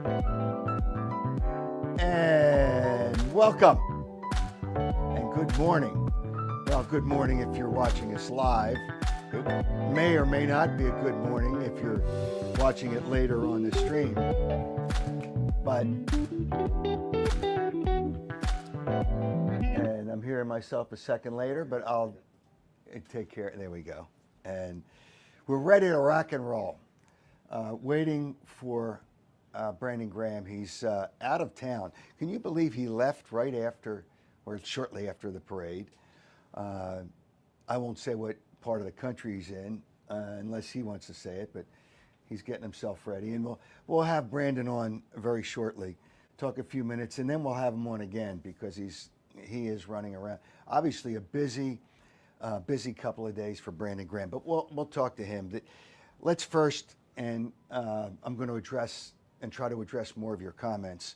And welcome and good morning. Well, good morning if you're watching us live. It may or may not be a good morning if you're watching it later on the stream. But, and I'm hearing myself a second later, but I'll take care. There we go. And we're ready to rock and roll. Waiting for Brandon Graham. He's out of town. Can you believe he left right after or shortly after the parade? I won't say what part of the country he's in unless he wants to say it, but he's getting himself ready. And we'll have Brandon on very shortly, talk a few minutes, and then we'll have him on again because he is running around. Obviously a busy couple of days for Brandon Graham, but we'll talk to him. Let's first, and I'm going to address and try to address more of your comments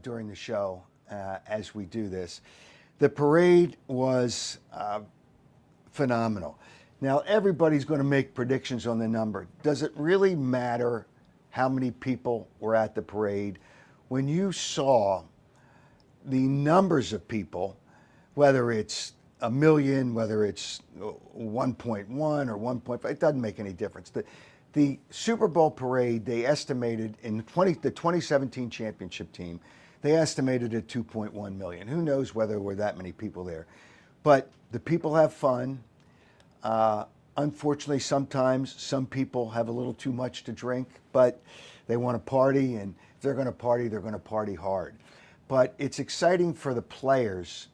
during the show as we do this. The parade was phenomenal. Now, everybody's going to make predictions on the number. Does it really matter how many people were at the parade? When you saw the numbers of people, whether it's a million, whether it's 1.1 or 1.5, it doesn't make any difference. The Super Bowl parade, they estimated in the 2017 championship team, they estimated at 2.1 million. Who knows whether there were that many people there. But the people have fun. Unfortunately, sometimes some people have a little too much to drink, but they want to party, and if they're going to party hard. But it's exciting for the players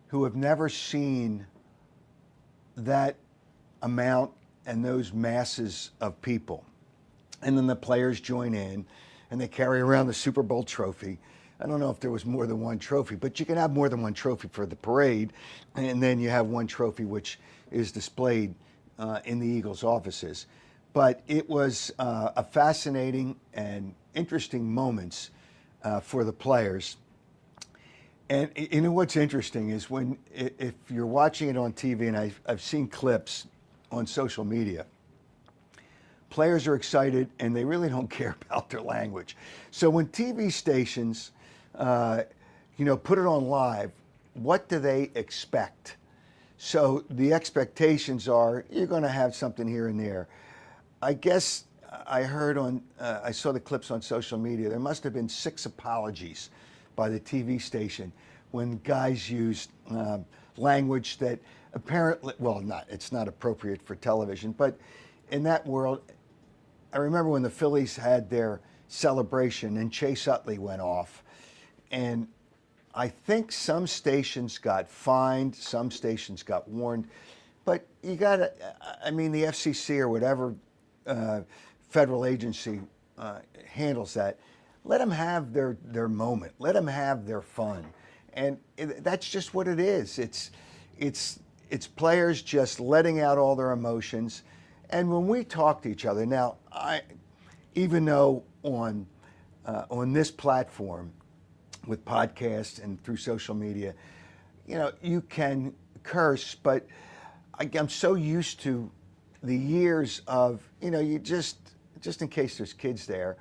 who have never seen that amount and those masses of people. And then the players join in and they carry around the Super Bowl trophy. I don't know if there was more than one trophy, but you can have more than one trophy for the parade. And then you have one trophy which is displayed in the Eagles' offices. But it was a fascinating and interesting moments for the players. And you know what's interesting is if you're watching it on TV, and I've seen clips on social media, players are excited and they really don't care about their language. So when TV stations, put it on live, what do they expect? So the expectations are you're going to have something here and there. I guess I heard I saw the clips on social media. There must have been 6 apologies by the TV station when guys used language that apparently, it's not appropriate for television, but in that world, I remember when the Phillies had their celebration and Chase Utley went off, and I think some stations got fined, some stations got warned, but you gotta, the FCC or whatever federal agency handles that, let them have their moment, let them have their fun, and that's just what it is. It's players just letting out all their emotions. And when we talk to each other, now, even though on this platform with podcasts and through social media, you can curse, but I'm so used to the years of, you just in case there's kids there,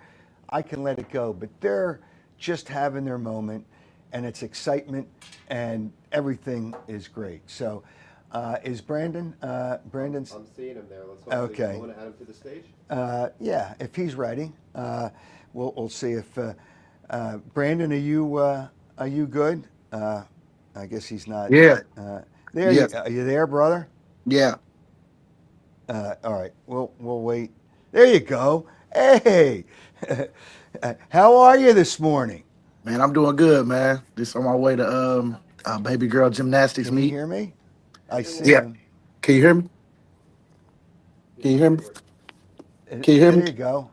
I can let it go. But they're just having their moment, and it's excitement, and everything is great. So, is Brandon's? I'm seeing him there. Let's hope. Okay. You want to add him to the stage? Yeah, if he's ready, we'll see if Brandon, are you good? I guess he's not. Yeah. There Yeah. are you there, brother? Yeah. All right, we'll wait. There you go. Hey, how are you this morning? Man, I'm doing good, man. Just on my way to baby girl gymnastics Can you meet. hear me? I see Yeah. him. Can you hear me? Can you hear me? Can you hear There me? you go.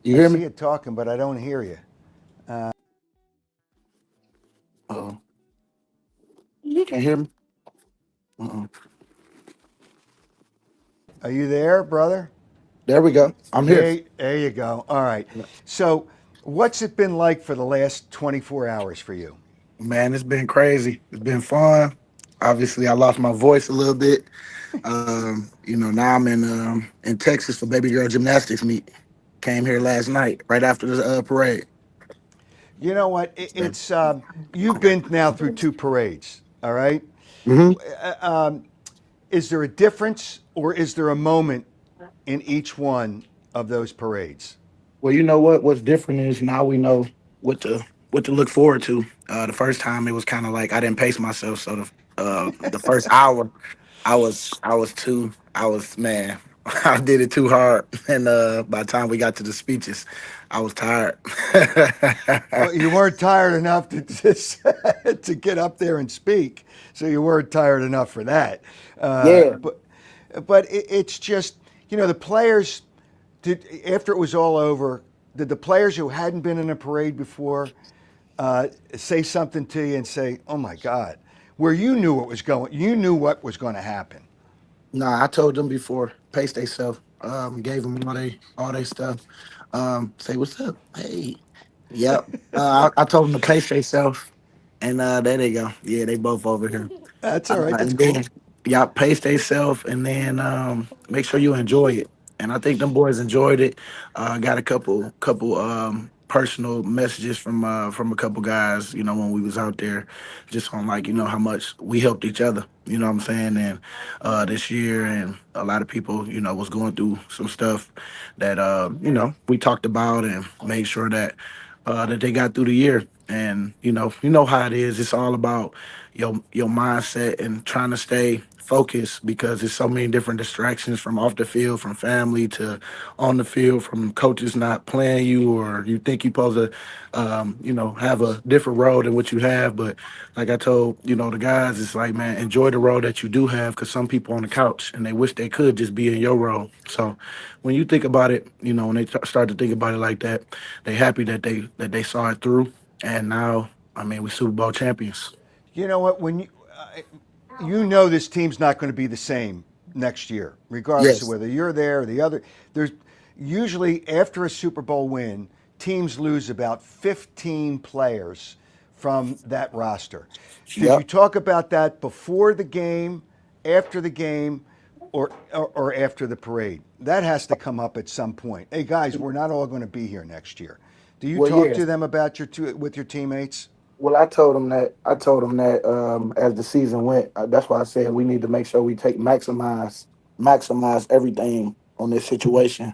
You I hear see me? you talking, but I don't hear you. Uh-oh. You can hear me? Uh-oh. Are you there, brother? There we go. I'm here. There you go. All right. So, what's it been like for the last 24 hours for you? Man, it's been crazy. It's been fun. Obviously, I lost my voice a little bit. Now I'm in Texas for baby girl gymnastics meet. Came here last night, right after the parade. You know what? It's you've been now through two parades. All right. Mm-hmm. Is there a difference, or is there a moment in each one of those parades? Well, you know what? What's different is now we know what to look forward to. The first time it was kind of like I didn't pace myself, so the first hour I was man I did it too hard, and by the time we got to the speeches, I was tired. Well, you weren't tired enough to just to get up there and speak, so you weren't tired enough for that. Uh, Yeah. but but it's just the players. Did after it was all over, did the players who hadn't been in a parade before say something to you and say, "Oh my God," where you knew what was going to happen? Nah, I told them before, pace themselves. Gave them all they stuff. Say what's up. Hey, yep. I told them to pace themselves, and there they go. Yeah, they both over here. That's all right. That's And then cool. y'all pace themselves, and then make sure you enjoy it. And I think them boys enjoyed it. Got a couple personal messages from a couple guys. When we was out there, just on like how much we helped each other. You know what I'm saying? And this year, and a lot of people was going through some stuff that we talked about and made sure that they got through the year. And you know how it is. It's all about your mindset and trying to stay focused because there's so many different distractions from off the field, from family to on the field, from coaches not playing you or you think you're supposed to have a different role than what you have. But like I told the guys, it's like, man, enjoy the role that you do have, because some people on the couch and they wish they could just be in your role. So when you think about it, when they start to think about it like that, they happy that they saw it through, and now, I mean, we Super Bowl champions. You know what? You know this team's not going to be the same next year, regardless of Yes. whether you're there or the other. There's usually after a Super Bowl win, teams lose about 15 players from that roster. Did you Yep. talk about that before the game, after the game, or after the parade? That has to come up at some point. Hey guys, we're not all going to be here next year. Do you Well, talk yeah. to them about with your teammates? Well, I told him that. As the season went, that's why I said we need to make sure we take maximize everything on this situation,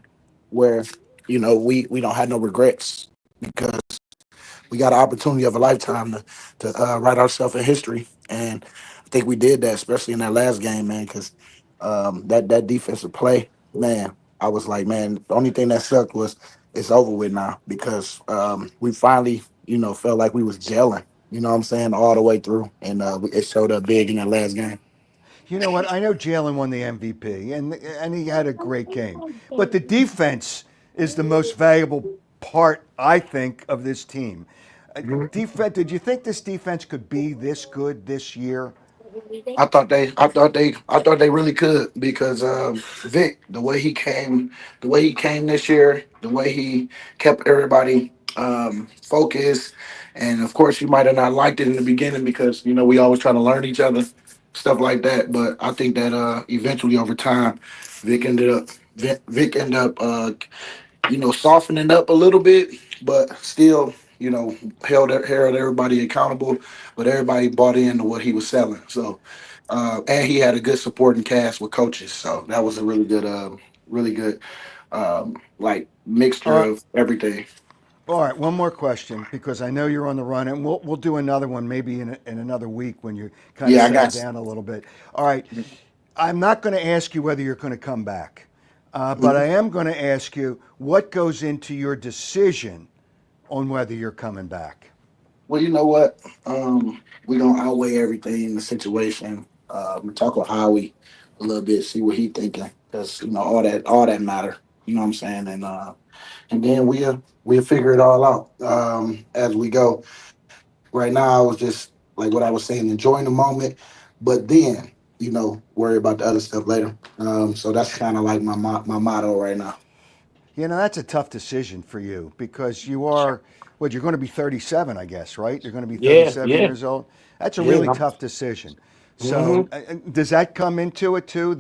where we don't have no regrets, because we got an opportunity of a lifetime to write ourselves in history, and I think we did that, especially in that last game, man. Because that defensive play, man, I was like, man, the only thing that sucked was it's over with now, because we finally, felt like we was gelling. You know what I'm saying, all the way through, and it showed up big in that last game. You know what? I know Jalen won the MVP, and he had a great game, but the defense is the most valuable part, I think, of this team. Defense. Did you think this defense could be this good this year? I thought they really could, because Vic, the way he came this year, the way he kept everybody focused, and of course you might have not liked it in the beginning, because we always trying to learn each other, stuff like that. But I think that eventually over time, Vic ended up softening up a little bit, but still, held everybody accountable. But everybody bought into what he was selling. So, and he had a good supporting cast with coaches. So that was a really good, like mixture Uh, of everything. all right, one more question because I know you're on the run, and we'll do another one maybe in another week when you kind of Yeah, I settle got. down a little bit. All right, I'm not going to ask you whether you're going to come back, but I Mhm. am going to ask you what goes into your decision on whether you're coming back. Well, you know what? We gonna outweigh everything in the situation. Talk with Howie a little bit, see what he thinking, because all that matter. You know what I'm saying? And then we'll figure it all out as we go. Right now, I was just like what I was saying, enjoying the moment, but then worry about the other stuff later. So that's kind of like my motto right now. That's a tough decision for you because you are, what, you're going to be 37, I guess, right? You're going to be Yeah, 37 yeah, years old. That's a really yeah. tough decision. So, Hmm. does that come into it too?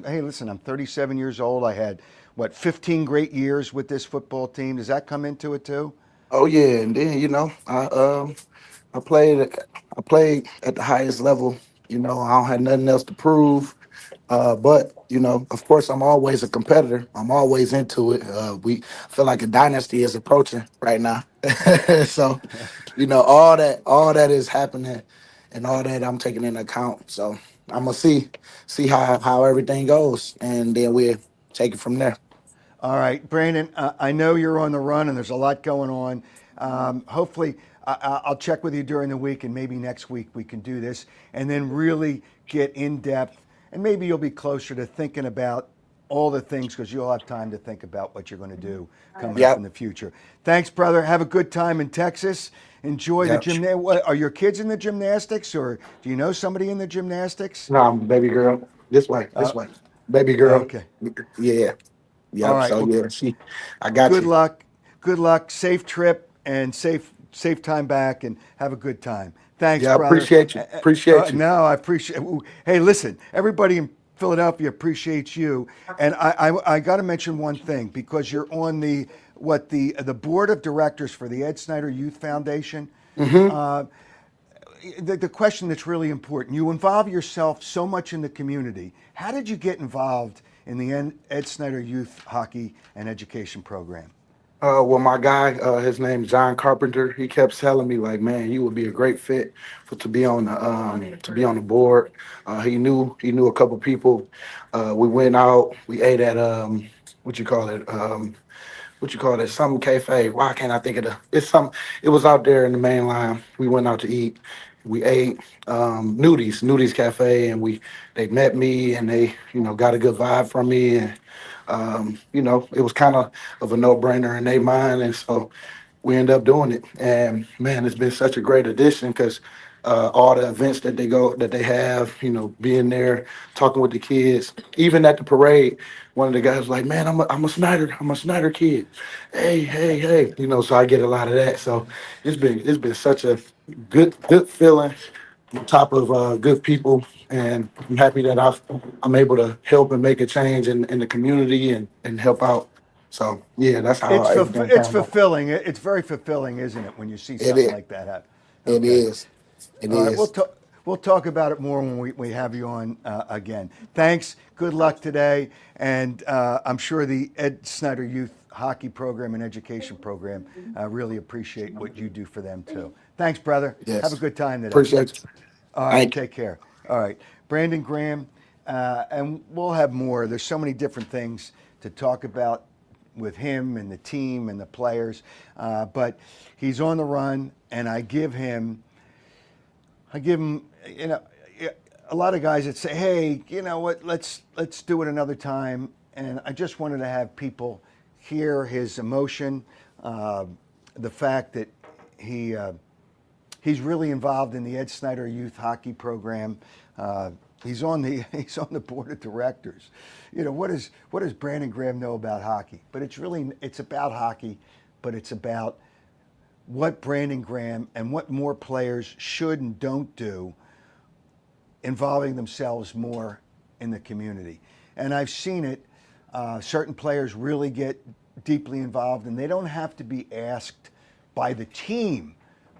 Hey, listen, I'm 37 years old. I had what, 15 great years with this football team. Does that come into it too? Oh yeah, and then I played I played at the highest level. I don't have nothing else to prove. But of course, I'm always a competitor. I'm always into it. We feel like a dynasty is approaching right now. So, all that is happening, and all that I'm taking into account. So I'm gonna see how everything goes, and then we'll take it from there. All right, Brandon, I know you're on the run and there's a lot going on. Hopefully, I'll check with you during the week and maybe next week we can do this and then really get in depth. And maybe you'll be closer to thinking about all the things because you'll have time to think about what you're going to do coming up in Yep. the future. Thanks, brother. Have a good time in Texas. Enjoy the Yep. gym. Are your kids in the gymnastics or do you know somebody in the gymnastics? No, baby girl, this way, Uh, this way, baby girl. okay. Yeah. All Yep. right. So Well, yeah, I got good you. luck. Good luck. Safe trip and safe time back and have a good time. Thanks, Yeah, I brother. appreciate you. Appreciate you. No, I appreciate. Hey, listen, everybody in Philadelphia appreciates you. And I got to mention one thing because you're on the board of directors for the Ed Snyder Youth Foundation. Hmm. Uh, the question that's really important. You involve yourself so much in the community. How did you get involved in the Ed Snyder Youth Hockey and Education Program? Well, my guy, his name's John Carpenter. He kept telling me like, man, you would be a great fit to be on the board. He knew a couple people. We went out. We ate at what you call it? Some cafe. Why can't I think of the? It's some. It was out there in the main line. We went out to eat. We ate Nudies Cafe, and they met me, and they got a good vibe from me, and it was kind of a no brainer in their mind, and so we ended up doing it. And man, it's been such a great addition because all the events that they have, being there, talking with the kids, even at the parade, one of the guys was like, man, I'm a Snyder kid. Hey, so I get a lot of that. So it's been such a good feeling on top of good people, and I'm happy that I'm able to help and make a change in the community and help out. So yeah, that's how everything came It's about. fulfilling. It's very fulfilling, isn't it, when you see It something is. like that happen? It Okay. is. It All right. is. We'll talk about it more when we have you on again. Thanks. Good luck today, and I'm sure the Ed Snyder Youth Hockey Program and Education Program really appreciate what you do for them too. Thanks, brother. Have a Yes. good time today. Appreciate you. All right, Thank you. take care. All right, Brandon Graham, and we'll have more. There's so many different things to talk about with him and the team and the players, but he's on the run, and I give him, a lot of guys that say, "Hey, you know what? Let's do it another time." And I just wanted to have people hear his emotion, the fact that he. He's really involved in the Ed Snyder Youth Hockey Program. He's on the he's on the board of directors. What does Brandon Graham know about hockey? But it's about hockey, but it's about what Brandon Graham and what more players should and don't do, involving themselves more in the community. And I've seen it. Certain players really get deeply involved, and they don't have to be asked by the team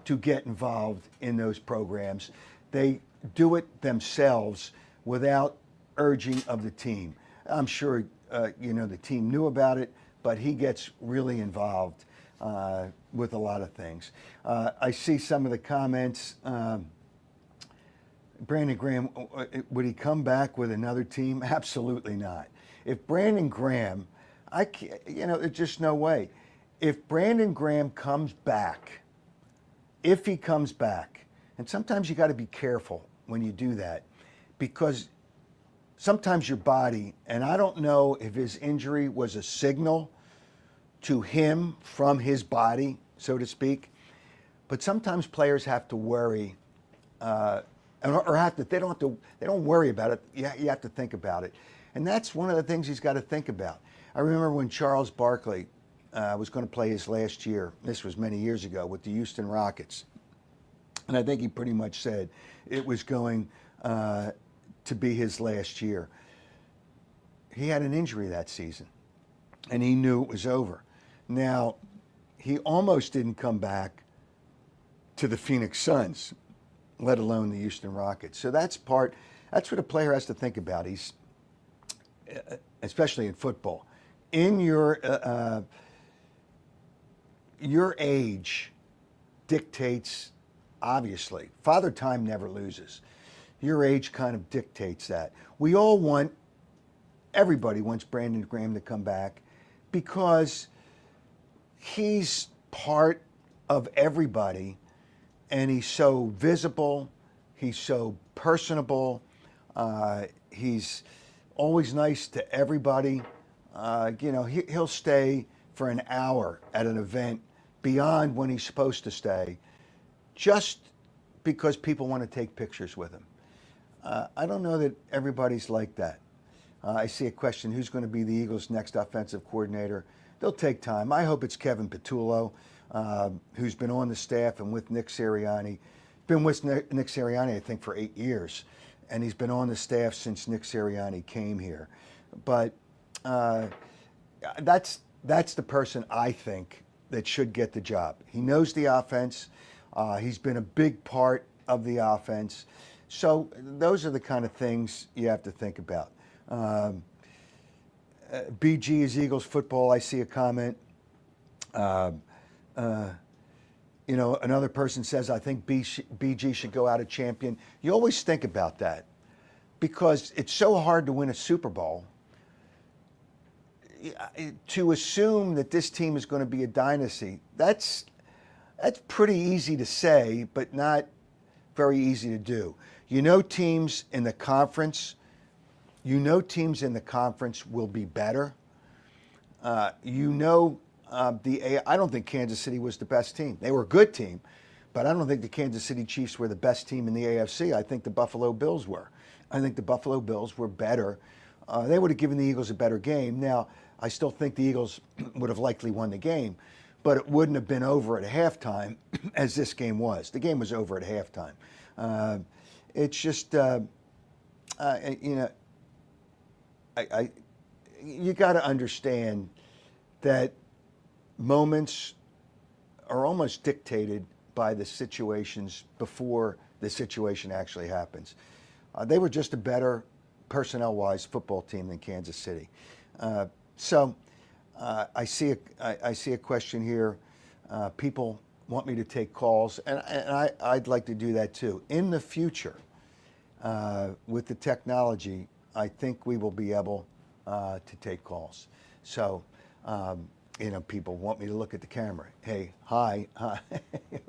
to get involved in those programs. They do it themselves without urging of the team. I'm sure the team knew about it, but he gets really involved with a lot of things. I see some of the comments. Brandon Graham, would he come back with another team? Absolutely not. If Brandon Graham, I can't, there's just no way. If Brandon Graham comes back, if he comes back, and sometimes you got to be careful when you do that because sometimes your body, and I don't know if his injury was a signal to him from his body, so to speak, but sometimes players have to worry or they don't worry about it. You have to think about it. And that's one of the things he's got to think about. I remember when Charles Barkley was going to play his last year, this was many years ago, with the Houston Rockets. And I think he pretty much said it was going to be his last year. He had an injury that season. and he knew it was over. Now, he almost didn't come back to the Phoenix Suns, let alone the Houston Rockets. So that's what a player has to think about. He's, especially in football, in your age dictates, obviously. Father Time never loses. Your age kind of dictates that. Everybody wants Brandon Graham to come back because he's part of everybody and he's so visible, he's so personable, he's always nice to everybody. He'll stay for an hour at an event beyond when he's supposed to stay just because people want to take pictures with him. I don't know that everybody's like that. I see a question, who's going to be the Eagles' next offensive coordinator? They'll take time. I hope it's Kevin Petullo, who's been on the staff and with Nick Sirianni. Been with Nick Sirianni, I think, for 8 years. And he's been on the staff since Nick Sirianni came here. But that's the person I think that should get the job. He knows the offense. He's been a big part of the offense. So those are the kind of things you have to think about. BG is Eagles football. I see a comment. Another person says, I think BG should go out a champion. You always think about that because it's so hard to win a Super Bowl. To assume that this team is going to be a dynasty, that's pretty easy to say, but not very easy to do. Teams in the conference will be better. I don't think Kansas City was the best team. They were a good team, but I don't think the Kansas City Chiefs were the best team in the AFC. I think the Buffalo Bills were. I think the Buffalo Bills were better. They would have given the Eagles a better game. Now, I still think the Eagles would have likely won the game, but it wouldn't have been over at halftime as this game was. The game was over at halftime. It's just, you got to understand that moments are almost dictated by the situations before the situation actually happens. They were just a better personnel-wise football team than Kansas City. So I see a question here. People want me to take calls, and I'd like to do that too. In the future, with the technology, I think we will be able to take calls. So, people want me to look at the camera. Hey, hi.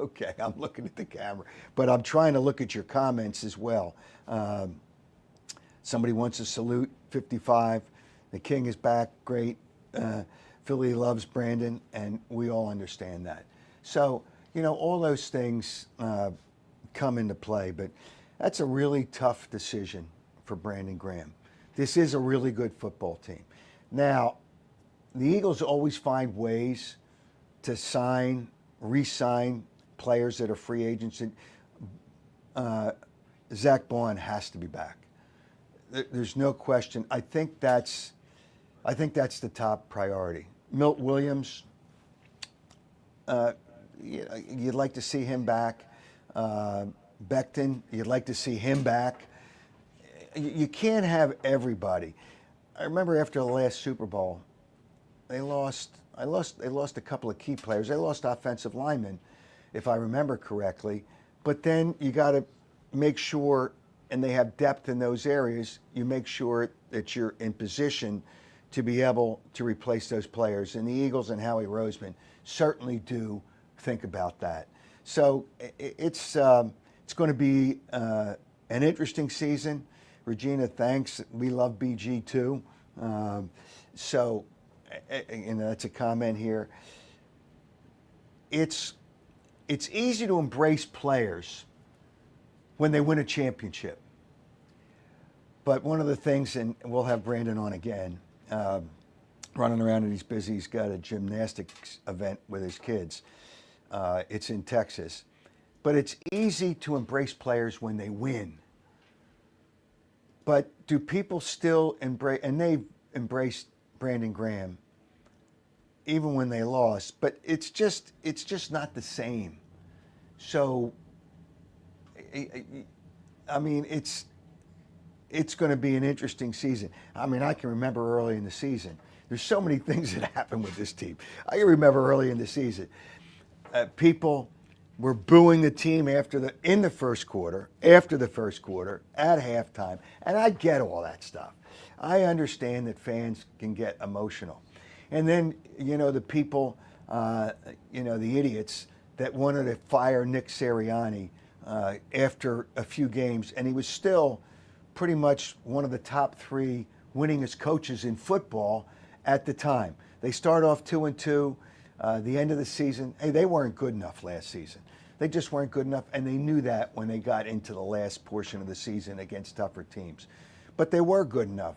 Okay, I'm looking at the camera, but I'm trying to look at your comments as well. Somebody wants to salute 55. The King is back. Great. Philly loves Brandon, and we all understand that. So, all those things come into play, but that's a really tough decision for Brandon Graham. This is a really good football team. Now, the Eagles always find ways to re-sign players that are free agents. Zach Bond has to be back. There's no question. I think that's the top priority. Milt Williams, you'd like to see him back. Becton, you'd like to see him back. You can't have everybody. I remember after the last Super Bowl, they lost a couple of key players. They lost offensive linemen, if I remember correctly. But then you got to make sure, and they have depth in those areas, you make sure that you're in position to be able to replace those players. And the Eagles and Howie Roseman certainly do think about that. So it's going to be an interesting season. Regina, thanks. We love BG too. So that's a comment here. It's easy to embrace players when they win a championship. But one of the things, and we'll have Brandon on again, running around and he's busy. He's got a gymnastics event with his kids. It's in Texas. But it's easy to embrace players when they win. But do people still embrace, and they've embraced Brandon Graham even when they lost. But it's just not the same. So, I mean, it's going to be an interesting season. I mean, I can remember early in the season. There's so many things that happened with this team. I can remember early in the season, people were booing the team in the first quarter, after the first quarter, at halftime, and I get all that stuff. I understand that fans can get emotional, and then the people, the idiots that wanted to fire Nick Sirianni after a few games, and he was still pretty much one of the top 3 winningest coaches in football at the time. They start off 2-2. The end of the season, hey, they weren't good enough last season. They just weren't good enough, and they knew that when they got into the last portion of the season against tougher teams. But they were good enough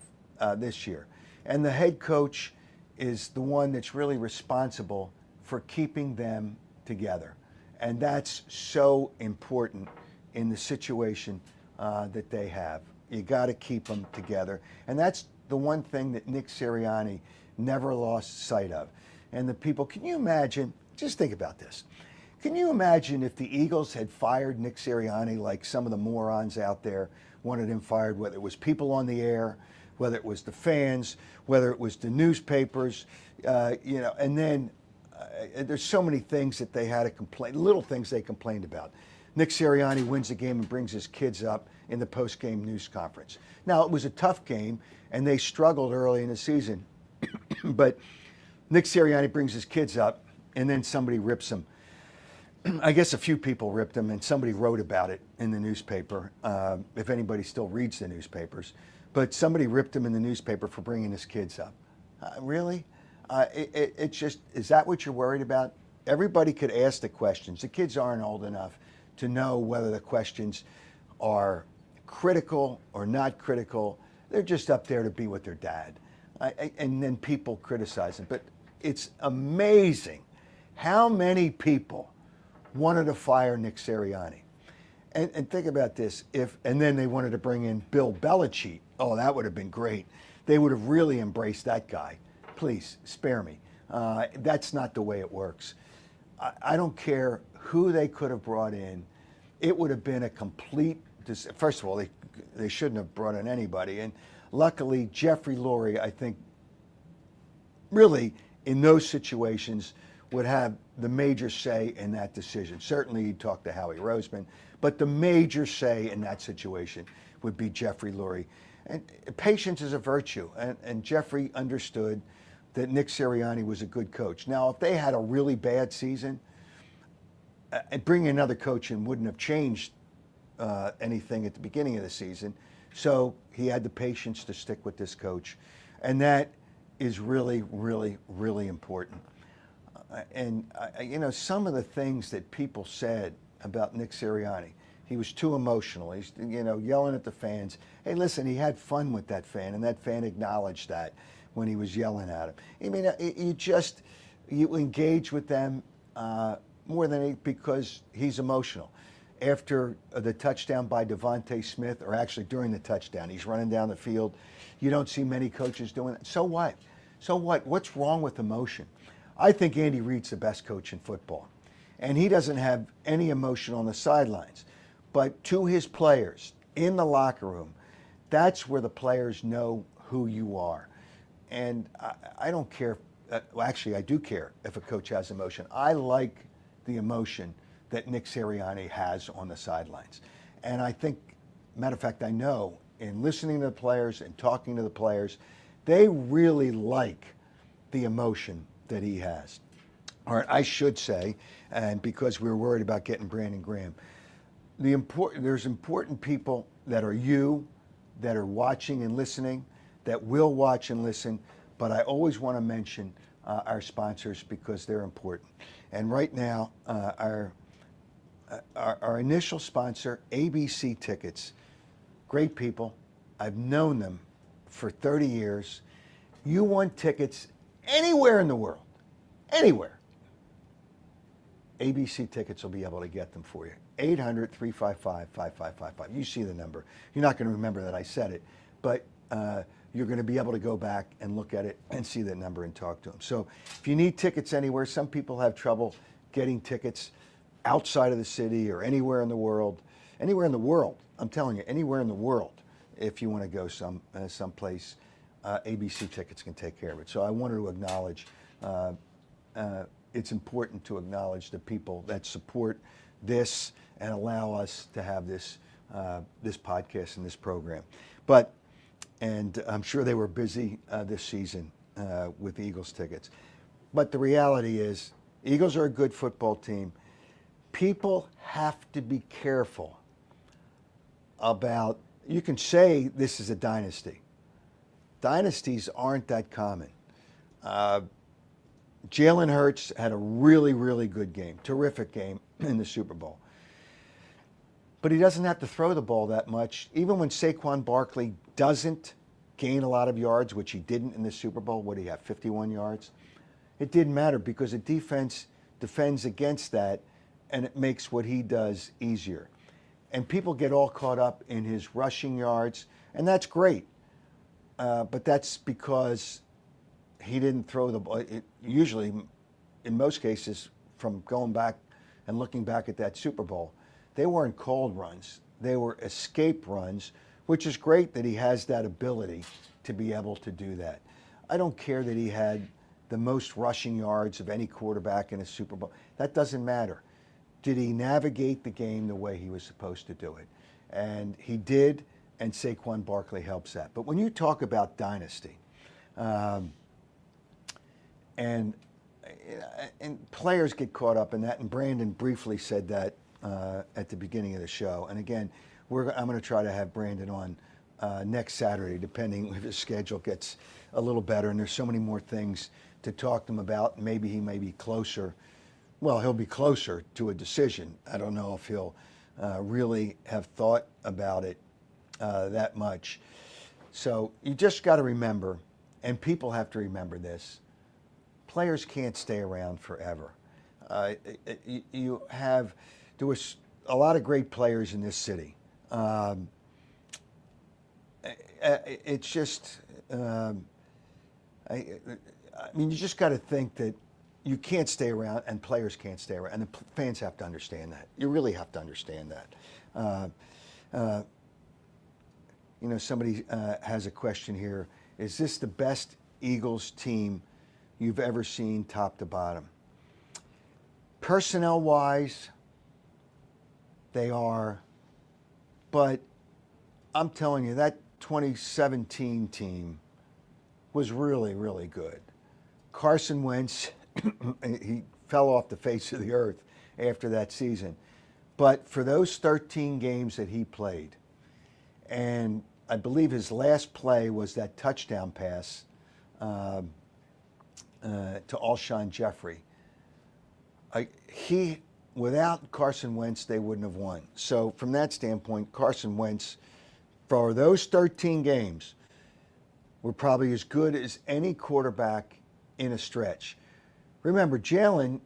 this year. And the head coach is the one that's really responsible for keeping them together. And that's so important in the situation that they have. You got to keep them together. And that's the one thing that Nick Sirianni never lost sight of. And the people, can you imagine, just think about this. Can you imagine if the Eagles had fired Nick Sirianni like some of the morons out there wanted him fired, whether it was people on the air, whether it was the fans, whether it was the newspapers, and then there's so many things that they had to complain, little things they complained about. Nick Sirianni wins the game and brings his kids up in the post-game news conference. Now, it was a tough game, and they struggled early in the season, but Nick Sirianni brings his kids up, and then somebody rips him. I guess a few people ripped him, and somebody wrote about it in the newspaper, if anybody still reads the newspapers. But somebody ripped him in the newspaper for bringing his kids up. Really? It's just, is that what you're worried about? Everybody could ask the questions. The kids aren't old enough to know whether the questions are critical or not critical. They're just up there to be with their dad. And then people criticize them. But it's amazing how many people wanted to fire Nick Sirianni. And think about this, and then they wanted to bring in Bill Belichick. Oh, that would have been great. They would have really embraced that guy. Please, spare me. That's not the way it works. I don't care who they could have brought in. It would have been a complete, first of all, they shouldn't have brought in anybody. And luckily, Jeffrey Lurie, I think, really, in those situations, would have the major say in that decision. Certainly, he'd talk to Howie Roseman, but the major say in that situation would be Jeffrey Lurie. And patience is a virtue, and Jeffrey understood that Nick Sirianni was a good coach. Now, if they had a really bad season, bringing another coach in wouldn't have changed anything at the beginning of the season. So he had the patience to stick with this coach. And that is really, really, really important. Some of the things that people said about Nick Sirianni, he was too emotional. He's, yelling at the fans. Hey, listen, he had fun with that fan, and that fan acknowledged that when he was yelling at him. I mean, you engage with them more than because he's emotional. After the touchdown by Devontae Smith, or actually during the touchdown, he's running down the field. You don't see many coaches doing that. So what? So what? What's wrong with emotion? I think Andy Reid's the best coach in football, and he doesn't have any emotion on the sidelines. But to his players in the locker room, that's where the players know who you are. And I don't care. Well, actually, I do care if a coach has emotion. I like the emotion that Nick Sirianni has on the sidelines. And I think, matter of fact, I know in listening to the players and talking to the players, they really like the emotion that he has. All right, I should say, and because we were worried about getting Brandon Graham, there's important people that are that are watching and listening, that will watch and listen, but I always want to mention our sponsors because they're important. And right now, our initial sponsor, ABC Tickets, great people. I've known them for 30 years. You want tickets anywhere in the world, anywhere. ABC Tickets will be able to get them for you. 800-355-5555. You see the number. You're not going to remember that I said it, but you're going to be able to go back and look at it and see that number and talk to them. So if you need tickets anywhere, some people have trouble getting tickets outside of the city or anywhere in the world. Anywhere in the world, I'm telling you, anywhere in the world, if you want to go someplace, ABC Tickets can take care of it. So I wanted to acknowledge, it's important to acknowledge the people that support this and allow us to have this podcast and this program. And I'm sure they were busy this season with the Eagles tickets. But the reality is, Eagles are a good football team. People have to be careful about, you can say this is a dynasty. Dynasties aren't that common. Jalen Hurts had a really, really good game, terrific game in the Super Bowl. But he doesn't have to throw the ball that much. Even when Saquon Barkley doesn't gain a lot of yards, which he didn't in the Super Bowl, what did he have, 51 yards? It didn't matter because the defense defends against that, and it makes what he does easier. And people get all caught up in his rushing yards, and that's great. But that's because he didn't throw the ball. Usually, in most cases, from going back and looking back at that Super Bowl, they weren't called runs. They were escape runs, which is great that he has that ability to be able to do that. I don't care that he had the most rushing yards of any quarterback in a Super Bowl. That doesn't matter. Did he navigate the game the way he was supposed to do it? And he did, and Saquon Barkley helps that. But when you talk about dynasty, and players get caught up in that, and Brandon briefly said that at the beginning of the show. And again, I'm going to try to have Brandon on next Saturday, depending if his schedule gets a little better. And there's so many more things to talk to him about. Maybe he may be closer. Well, he'll be closer to a decision. I don't know if he'll really have thought about it that much. So you just got to remember, and people have to remember this, players can't stay around forever. There was a lot of great players in this city. It's just, I mean, you just got to think that you can't stay around, and players can't stay around, and the fans have to understand that. You really have to understand that. Somebody has a question here. Is this the best Eagles team you've ever seen top to bottom? Personnel-wise, they are, but I'm telling you, that 2017 team was really, really good. Carson Wentz, he fell off the face of the earth after that season. But for those 13 games that he played, and I believe his last play was that touchdown pass to Alshon Jeffrey. Without Carson Wentz, they wouldn't have won. So from that standpoint, Carson Wentz, for those 13 games, were probably as good as any quarterback in a stretch. Remember, Jalen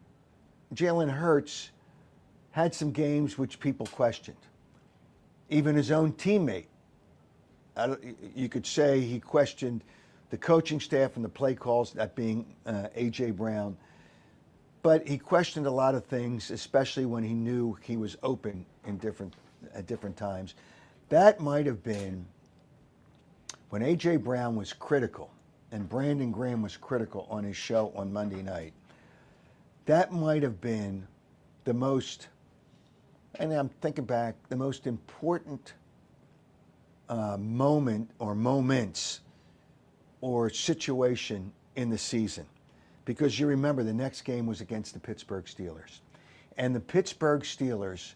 Hurts had some games which people questioned. Even his own teammate. You could say he questioned the coaching staff and the play calls, that being A.J. Brown. But he questioned a lot of things, especially when he knew he was open at different times. That might have been when A.J. Brown was critical and Brandon Graham was critical on his show on Monday night. That might have been the most, and I'm thinking back, the most important moment or moments or situation in the season. Because you remember the next game was against the Pittsburgh Steelers. And the Pittsburgh Steelers,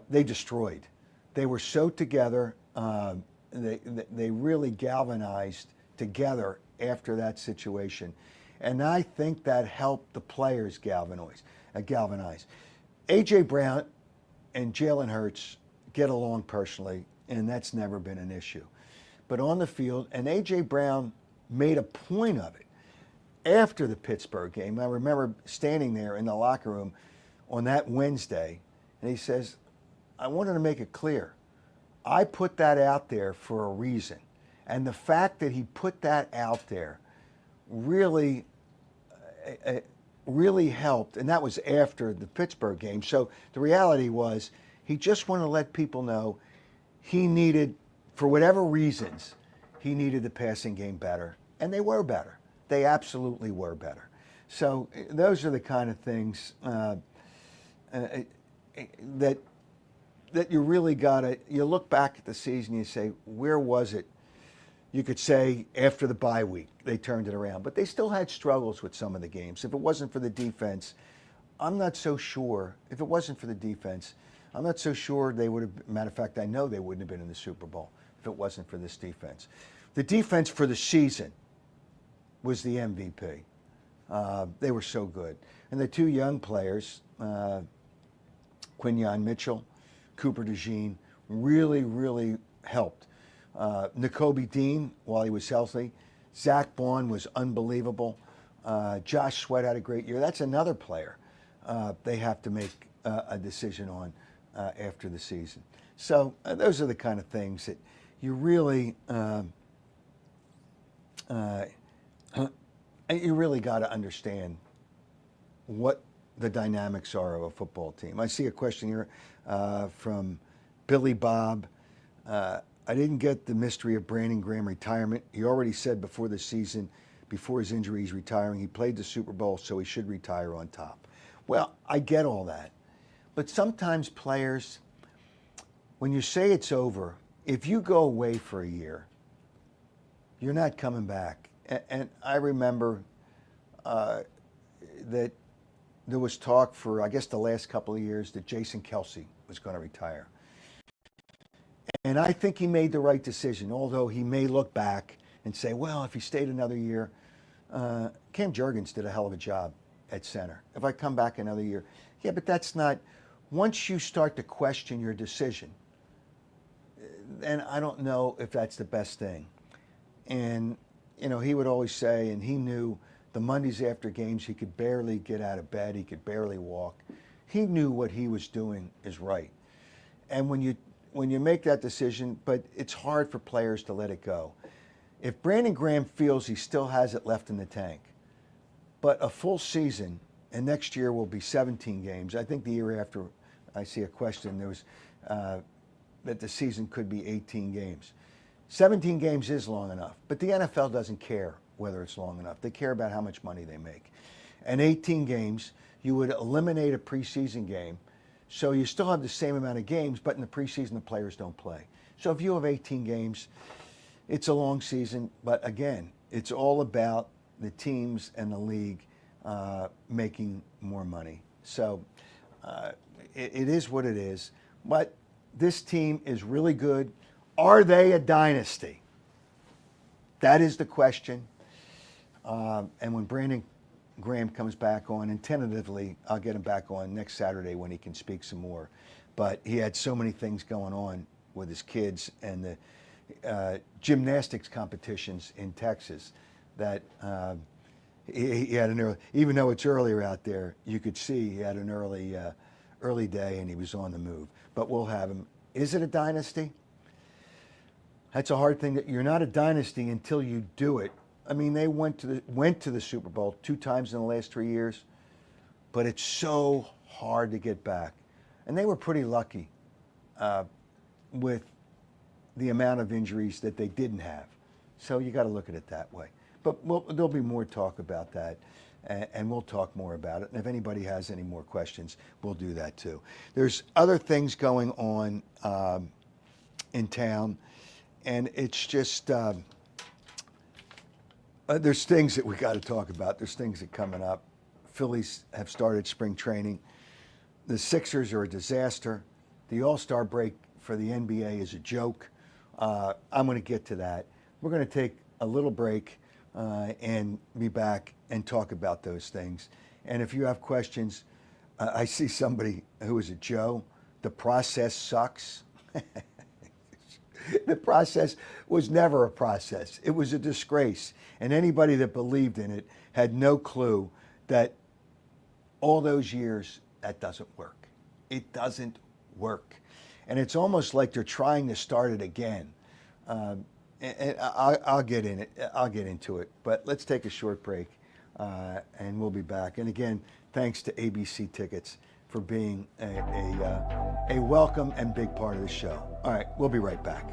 they destroyed. They were so together. They really galvanized together after that situation. And I think that helped the players galvanize. A.J. Brown and Jalen Hurts get along personally, and that's never been an issue. But on the field, and A.J. Brown made a point of it after the Pittsburgh game. I remember standing there in the locker room on that Wednesday, and he says, I wanted to make it clear. I put that out there for a reason. And the fact that he put that out there really, really helped. And that was after the Pittsburgh game. So the reality was he just wanted to let people know he needed, for whatever reasons, he needed the passing game better. And they were better. They absolutely were better. So those are the kind of things that you really gotta. You look back at the season, you say, where was it? You could say after the bye week they turned it around, but they still had struggles with some of the games. If it wasn't for the defense, I'm not so sure. If it wasn't for the defense, I'm not so sure they would have. Matter of fact, I know they wouldn't have been in the Super Bowl if it wasn't for this defense. The defense for the season was the MVP. They were so good. And the two young players, Quinyon Mitchell, Cooper DeJean, really, really helped. N'Kobe Dean, while he was healthy. Zach Bond was unbelievable. Josh Sweat had a great year. That's another player they have to make a decision on after the season. So those are the kind of things that you really got to understand what the dynamics are of a football team. I see a question here from Billy Bob. I didn't get the mystery of Brandon Graham retirement. He already said before the season, before his injury, he's retiring. He played the Super Bowl, so he should retire on top. Well, I get all that. But sometimes players, when you say it's over, if you go away for a year, you're not coming back. And I remember that there was talk for, I guess, the last couple of years that Jason Kelsey was going to retire. And I think he made the right decision, although he may look back and say, well, if he stayed another year, Cam Jurgens did a hell of a job at center. If I come back another year, yeah, but that's not, once you start to question your decision, then I don't know if that's the best thing. And, you know, he would always say, and he knew the Mondays after games, he could barely get out of bed, he could barely walk. He knew what he was doing is right. And when you make that decision, but it's hard for players to let it go. If Brandon Graham feels he still has it left in the tank, but a full season, and next year will be 17 games. I think the year after, I see a question, there was that the season could be 18 games. 17 games is long enough, but the NFL doesn't care whether it's long enough. They care about how much money they make. And 18 games, you would eliminate a preseason game, so you still have the same amount of games, but in the preseason, the players don't play. So if you have 18 games, it's a long season, but again, it's all about the teams and the league making more money. So it is what it is. But this team is really good. Are they a dynasty? That is the question. And when Brandon Graham comes back on, and tentatively I'll get him back on next Saturday when he can speak some more. But he had so many things going on with his kids and the gymnastics competitions in Texas that he had an early, even though it's earlier out there, you could see he had an early day and he was on the move. But we'll have him. Is it a dynasty? That's a hard thing. That you're not a dynasty until you do it. I mean, they went to the Super Bowl 2 times in the last 3 years, but it's so hard to get back. And they were pretty lucky with the amount of injuries that they didn't have. So you got to look at it that way. But there'll be more talk about that, and we'll talk more about it. And if anybody has any more questions, we'll do that too. There's other things going on in town, and it's just there's things that we got to talk about. There's things that are coming up. Phillies have started spring training. The Sixers are a disaster. The All-Star break for the NBA is a joke. I'm going to get to that. We're going to take a little break and be back and talk about those things. And if you have questions, I see somebody who is a Joe. The process sucks. The process was never a process. It was a disgrace. And anybody that believed in it had no clue that all those years, that doesn't work. It doesn't work. And it's almost like they're trying to start it again. and I'll get in it. I'll get into it. But let's take a short break, and we'll be back. And again, thanks to ABC Tickets for being a welcome and big part of the show. All right, we'll be right back.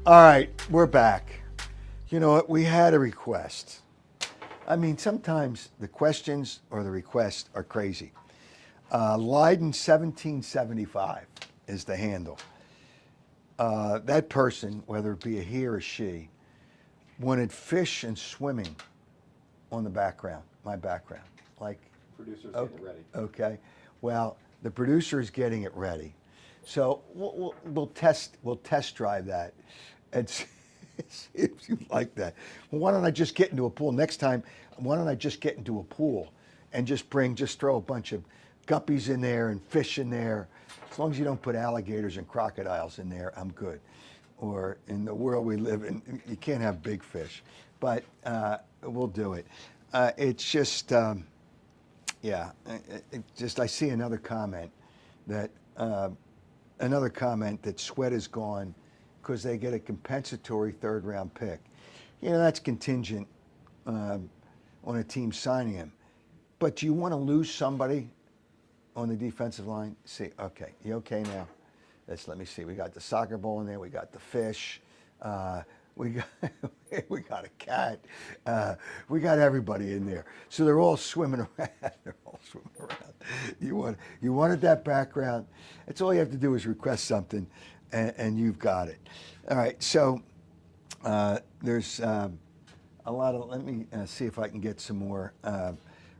All right, we're back. You know what? We had a request. I mean, sometimes the questions or the requests are crazy. Leiden 1775 is the handle. That person, whether it be a he or she, wanted fish and swimming on the background, my background. Like, Producer's okay, getting ready. okay. Well, the producer is getting it ready. So we'll test drive that and see if you like that. Well, why don't I just get into a pool next time? Why don't I just get into a pool and just throw a bunch of guppies in there and fish in there. As long as you don't put alligators and crocodiles in there, I'm good. Or in the world we live in, you can't have big fish. But we'll do it. It's just, yeah. I see another comment that Sweat is gone because they get a compensatory third-round pick. You know, that's contingent on a team signing him. But do you want to lose somebody on the defensive line? See, okay, you okay now? Let me see. We got the soccer ball in there. We got the fish. We got a cat. We got everybody in there. So they're all swimming around. They're all swimming around. You wanted that background. That's all you have to do is request something, and you've got it. All right. So there's a lot of. Let me see if I can get some more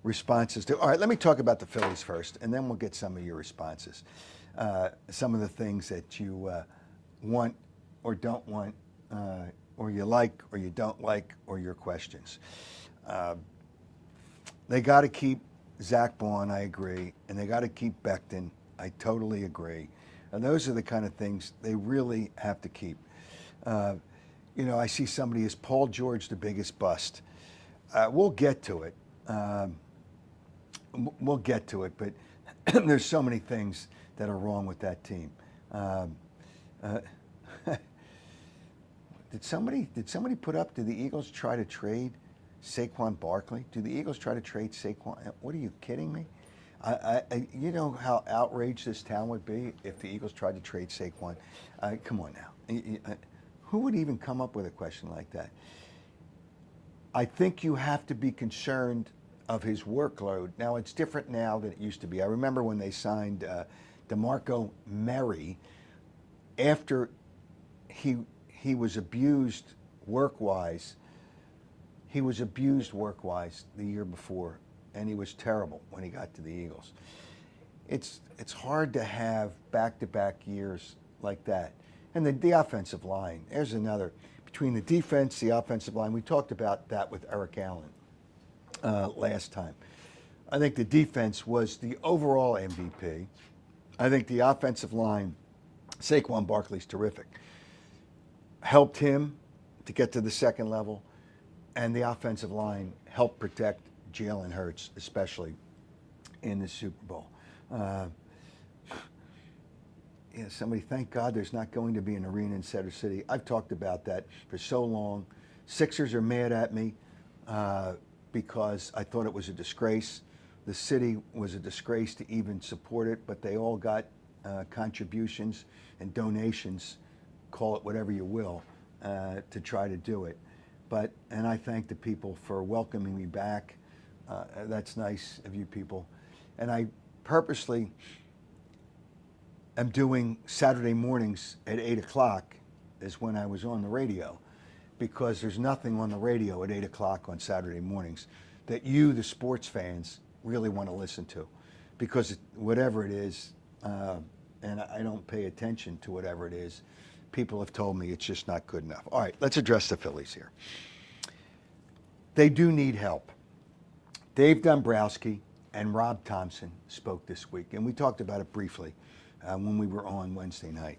responses to. All right. Let me talk about the Phillies first, and then we'll get some of your responses. Some of the things that you want or don't want. Or you like, or you don't like, or your questions. They got to keep Zach Baun, I agree, and they got to keep Becton, I totally agree. And those are the kind of things they really have to keep. You know, I see somebody, is Paul George the biggest bust? We'll get to it. We'll get to it, but there's so many things that are wrong with that team. Did somebody put up, did the Eagles try to trade Saquon Barkley? Do the Eagles try to trade Saquon? What are you kidding me? You know how outraged this town would be if the Eagles tried to trade Saquon? Come on now. Who would even come up with a question like that? I think you have to be concerned of his workload. Now, it's different now than it used to be. I remember when they signed DeMarco Murray after he was abused work-wise. He was abused work-wise the year before, and he was terrible when he got to the Eagles. It's hard to have back-to-back years like that. And the offensive line, there's another. Between the defense, the offensive line, we talked about that with Eric Allen last time. I think the defense was the overall MVP. I think the offensive line, Saquon Barkley's terrific, helped him to get to the second level, and the offensive line helped protect Jalen Hurts, especially in the Super Bowl. Somebody, thank God there's not going to be an arena in Center City. I've talked about that for so long. Sixers are mad at me because I thought it was a disgrace. The city was a disgrace to even support it, but they all got contributions and donations, call it whatever you will, to try to do it. And I thank the people for welcoming me back. That's nice of you people. And I purposely am doing Saturday mornings at 8 o'clock is when I was on the radio, because there's nothing on the radio at 8 o'clock on Saturday mornings that you, the sports fans, really want to listen to, because whatever it is, and I don't pay attention to whatever it is, people have told me it's just not good enough. All right, let's address the Phillies here. They do need help. Dave Dombrowski and Rob Thompson spoke this week, and we talked about it briefly when we were on Wednesday night.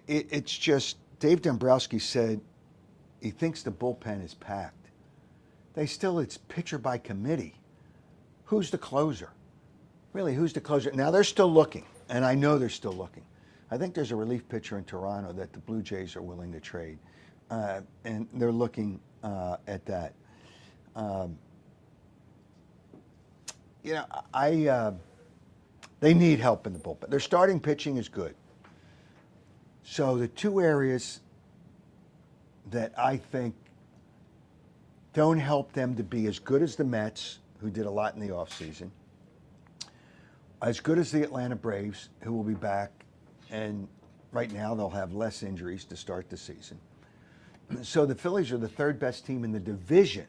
It's just, Dave Dombrowski said he thinks the bullpen is packed. It's pitcher by committee. Who's the closer? Really, who's the closer? Now, they're still looking, and I know they're still looking. I think there's a relief pitcher in Toronto that the Blue Jays are willing to trade, and they're looking at that. They need help in the bullpen. Their starting pitching is good. So the two areas that I think don't help them to be as good as the Mets, who did a lot in the offseason, as good as the Atlanta Braves, who will be back, and right now they'll have less injuries to start the season. So the Phillies are the third best team in the division.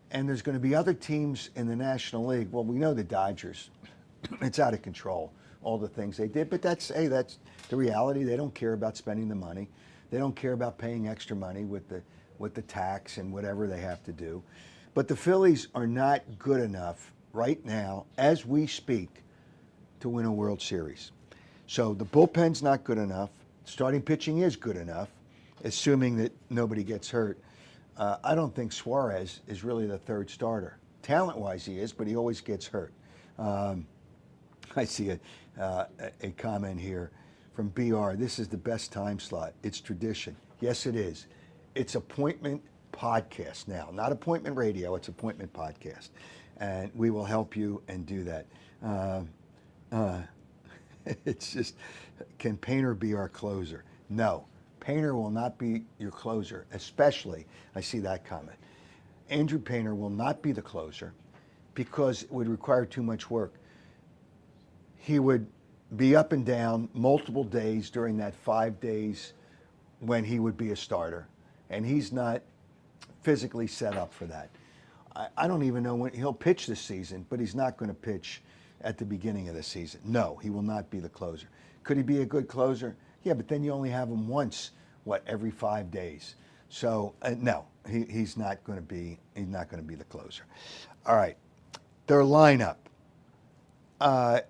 And there's going to be other teams in the National League. Well, we know the Dodgers. It's out of control, all the things they did. But that's the reality. They don't care about spending the money. They don't care about paying extra money with the tax and whatever they have to do. But the Phillies are not good enough right now, as we speak, to win a World Series. So the bullpen's not good enough. Starting pitching is good enough, assuming that nobody gets hurt. I don't think Suarez is really the third starter. Talent-wise, he is, but he always gets hurt. I see a comment here from BR. This is the best time slot. It's tradition. Yes, it is. It's appointment podcast now, not appointment radio. It's appointment podcast, and we will help you and do that. It's just, can Painter be our closer? No. Painter will not be your closer, especially, I see that comment. Andrew Painter will not be the closer because it would require too much work. He would be up and down multiple days during that 5 days when he would be a starter, and he's not physically set up for that. I don't even know when he'll pitch this season, but he's not going to pitch at the beginning of the season. No, he will not be the closer. Could he be a good closer? Yeah, but then you only have him once, every 5 days. So no, he's not going to be the closer. All right, their lineup. Their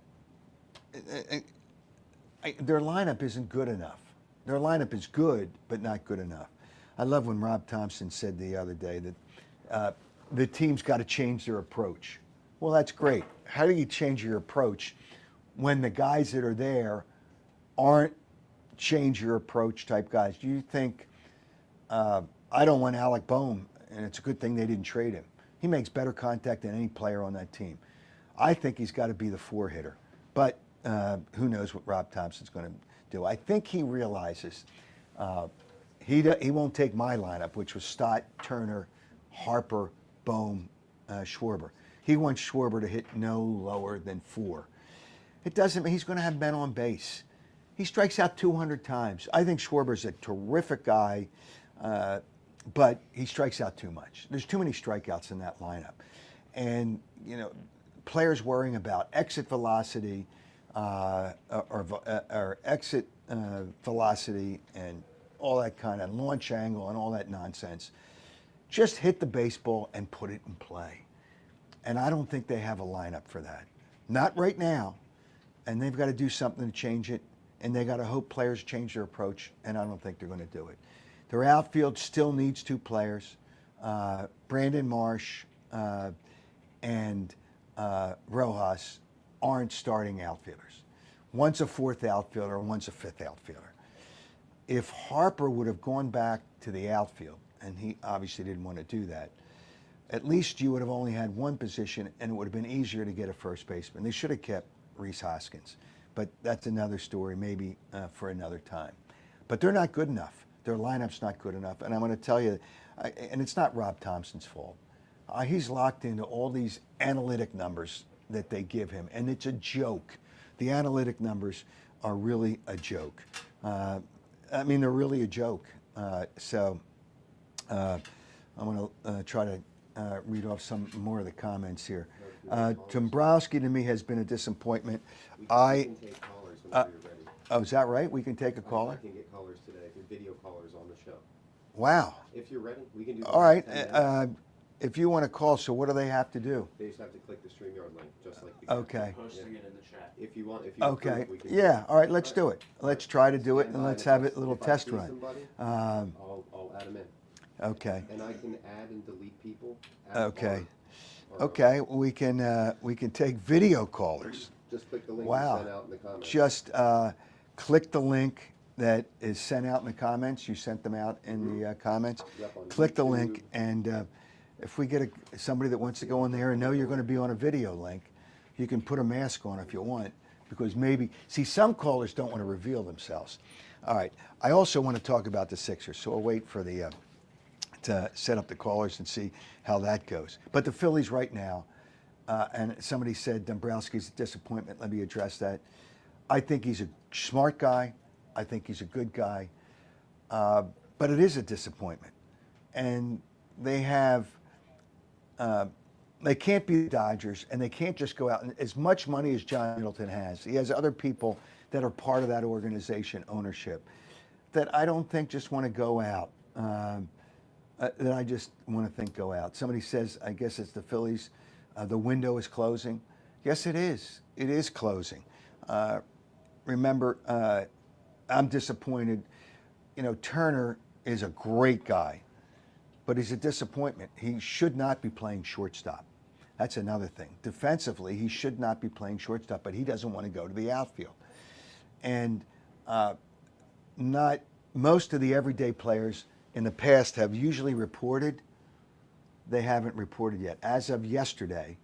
lineup isn't good enough. Their lineup is good, but not good enough. I love when Rob Thompson said the other day that the team's got to change their approach. Well, that's great. How do you change your approach when the guys that are there aren't change your approach type guys? Do you think, I don't want Alec Boehm, and it's a good thing they didn't trade him. He makes better contact than any player on that team. I think he's got to be the four hitter, but who knows what Rob Thompson's going to do. I think he realizes He won't take my lineup, which was Stott, Turner, Harper, Bohm, Schwarber. He wants Schwarber to hit no lower than 4. It doesn't mean he's going to have men on base. He strikes out 200 times. I think Schwarber's a terrific guy, but he strikes out too much. There's too many strikeouts in that lineup. And, players worrying about exit velocity or exit velocity and all that kind of launch angle and all that nonsense. Just hit the baseball and put it in play. And I don't think they have a lineup for that. Not right now. And they've got to do something to change it. And they got to hope players change their approach. And I don't think they're going to do it. Their outfield still needs 2 players. Brandon Marsh and Rojas aren't starting outfielders. One's a 4th outfielder and one's a 5th outfielder. If Harper would have gone back to the outfield, and he obviously didn't want to do that, at least you would have only had one position and it would have been easier to get a first baseman. They should have kept Rhys Hoskins, but that's another story maybe for another time. But they're not good enough. Their lineup's not good enough. And I'm going to tell you, and it's not Rob Thompson's fault. He's locked into all these analytic numbers that they give him, and it's a joke. The analytic numbers are really a joke. They're really a joke. So I'm going to try to read off some more of the comments here. Dombrowski to me has been a disappointment. We can take callers whenever you're ready. Oh, is that right? We can take a I caller? can get callers today, video callers on the show. Wow. If you're ready, we can do that. All right. 10 minutes. If you want to call, so what do they have to do? They just have to click the StreamYard link, just like the Okay. Posting it in the chat. If you want, Okay. approve, we can Yeah. All right. Let's do it. Let's try to do it, Stand and by, let's and have if a little if I test see run. somebody, I'll add them in. Okay. And I can add and delete people. Okay. or- Okay. We can take video callers. Just click the link Wow. you sent out in the comments. Just click the link that is sent out in the comments. You sent them out in the comments. Yep, on Click the YouTube. link, and if we get somebody that wants to go in there and know you're going to be on a video link, you can put a mask on if you want, because some callers don't want to reveal themselves. All right. I also want to talk about the Sixers, so I'll wait for to set up the callers and see how that goes. But the Phillies right now, and somebody said Dombrowski's a disappointment. Let me address that. I think he's a smart guy. I think he's a good guy. But it is a disappointment. And they can't be the Dodgers, and they can't just go out. And as much money as John Middleton has, he has other people that are part of that organization ownership that I don't think just want to go out. That I just want to think go out. Somebody says, I guess it's the Phillies, the window is closing. Yes, it is. It is closing. Remember, I'm disappointed. Turner is a great guy, but he's a disappointment. He should not be playing shortstop. That's another thing. Defensively, he should not be playing shortstop, but he doesn't want to go to the outfield. And not most of the everyday players in the past have usually reported. They haven't reported yet. As of yesterday,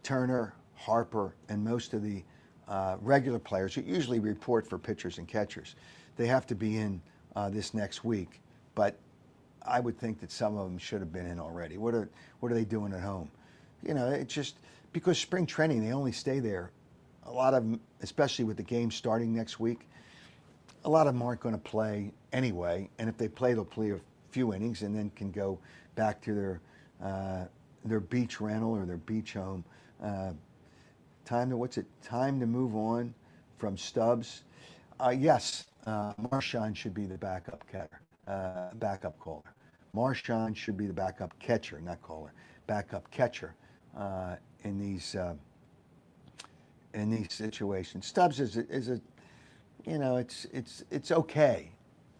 Turner, Harper, and most of the regular players who usually report for pitchers and catchers, they have to be in this next week. But I would think that some of them should have been in already. What are they doing at home? It's just because spring training, they only stay there. A lot of them, especially with the game starting next week, a lot of them aren't going to play anyway. And if they play, they'll play a few innings and then can go back to their beach rental or their beach home. Time to move on from Stubbs. Yes, Marchand should be the backup caller. Marchand should be the backup catcher, not caller, backup catcher in these situations. Stubbs is a it's okay,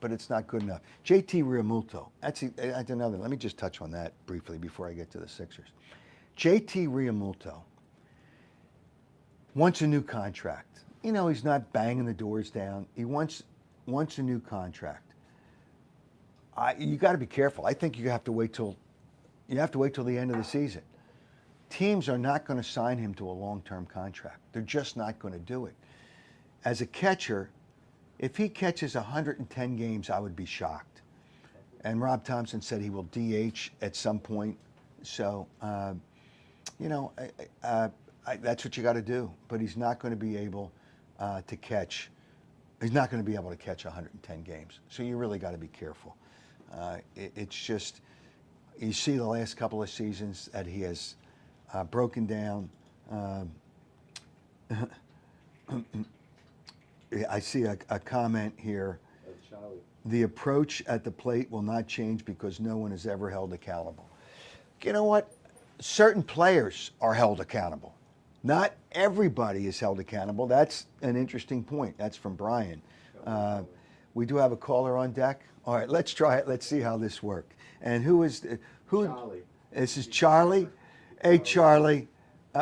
but it's not good enough. JT Realmuto, that's another. Let me just touch on that briefly before I get to the Sixers. JT Realmuto wants a new contract. He's not banging the doors down. He wants a new contract. You got to be careful. I think you have to wait till the end of the season. Teams are not going to sign him to a long-term contract. They're just not going to do it. As a catcher, If he catches 110 games, I would be shocked. And Rob Thompson said he will DH at some point. So, you know, that's what you got to do. But he's not going to be able to catch. He's not going to be able to catch 110 games. So you really got to be careful. It's just, you see the last couple of seasons that he has broken down. I see a comment here. Charlie. The approach at the plate will not change because no one is ever held accountable. You know what? Certain players are held accountable. Not everybody is held accountable. That's an interesting point. That's from Brian. We do have a caller on deck. All right, let's try it. Let's see how this works. And who? Charlie. This is Charlie. Hey, Charlie.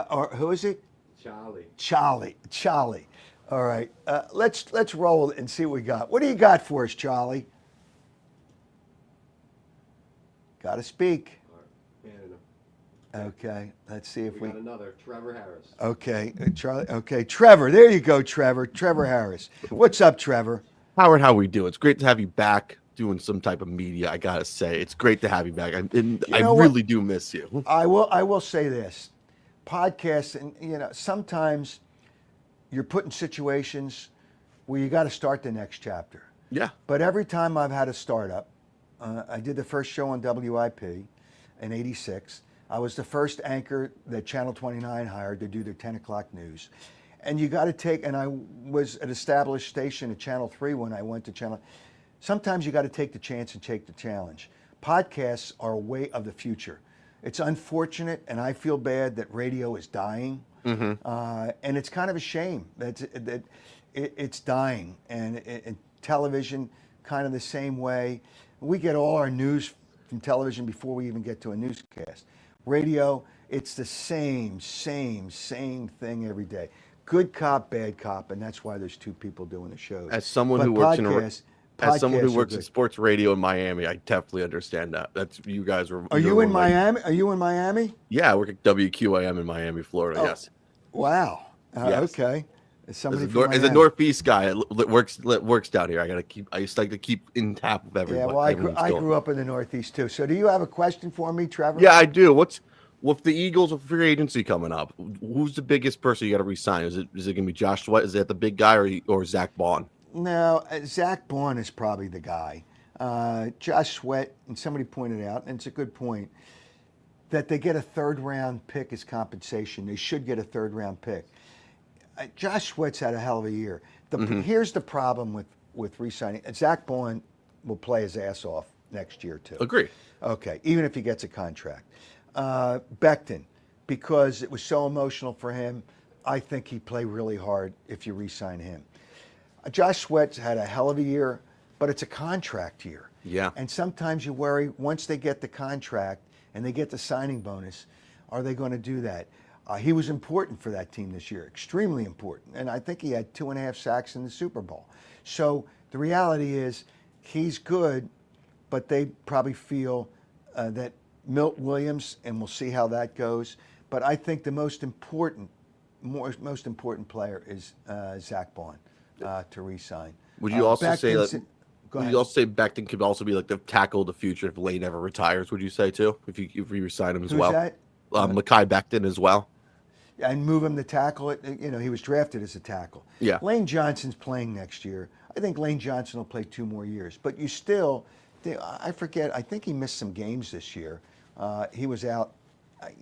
Or who is it? Charlie. Charlie. All right. Let's roll it and see what we got. What do you got for us, Charlie? Got to speak. Okay. Let's see if We got another, Trevor Harris. Okay, Charlie. Okay, Trevor. There you go, Trevor. Trevor Harris. What's up, Trevor? Howard, how we do? It's great to have you back doing some type of media. I gotta say, it's great to have you back. I really do miss you. I will say this: podcasts, and you know, sometimes you're put in situations where you got to start the next chapter. Yeah. But every time I've had a startup, I did the first show on WIP in '86. I was the first anchor that Channel 29 hired to do their 10 o'clock news. And you got to take, and I was an established station at Channel 3 when I went to Channel. Sometimes you got to take the chance and take the challenge. Podcasts are a way of the future. It's unfortunate, and I feel bad that radio is dying. And it's kind of a shame that it's dying. And television, kind of the same way. We get all our news from television before we even get to a newscast. Radio, it's the same thing every day. Good cop, bad cop, and that's why there's two people doing the shows. As someone But who works podcasts are in good. sports radio in Miami, I definitely understand that. That's you guys are. Are you in Miami? Are you in Miami? Yeah, I work at WQAM in Miami, Florida. Oh, Yes. Wow. Yes. Okay. Is somebody As from a Miami? Northeast guy that works down here, I used to like to keep in tap with Yeah, everybody. well, everyone's I going. grew up in the Northeast too. So do you have a question for me, Trevor? Yeah, I do. What's with the Eagles with free agency coming up? Who's the biggest person you got to resign? Is it going to be Josh Sweat? Is that the big guy or Zach Bond? No, Zach Bond is probably the guy. Josh Sweat, and somebody pointed out, and it's a good point, that they get a third-round pick as compensation. They should get a third-round pick. Josh Sweat's had a hell of a year. Here's the problem with re-signing. Zach Bond will play his ass off next year, too. Agree. Okay, even if he gets a contract. Becton, because it was so emotional for him, I think he'd play really hard if you re-sign him. Josh Sweat's had a hell of a year, but it's a contract year. Yeah. And sometimes you worry, once they get the contract and they get the signing bonus, are they going to do that? He was important for that team this year, extremely important. And I think he had 2.5 sacks in the Super Bowl. So the reality is he's good, but they probably feel that Milt Williams, and we'll see how that goes. But I think the most important player is Zach Bond to re-sign. Would you also say Becton's- that? Go Would ahead. you also say Becton could also be like the tackle of the future if Lane ever retires? Would you say too? If you resign him as Who's well, that? Mekhi Becton as well. And move him to tackle it. You know, he was drafted as a tackle. Yeah. Lane Johnson's playing next year. I think Lane Johnson will play 2 more years. But you still, I forget, I think he missed some games this year. He was out,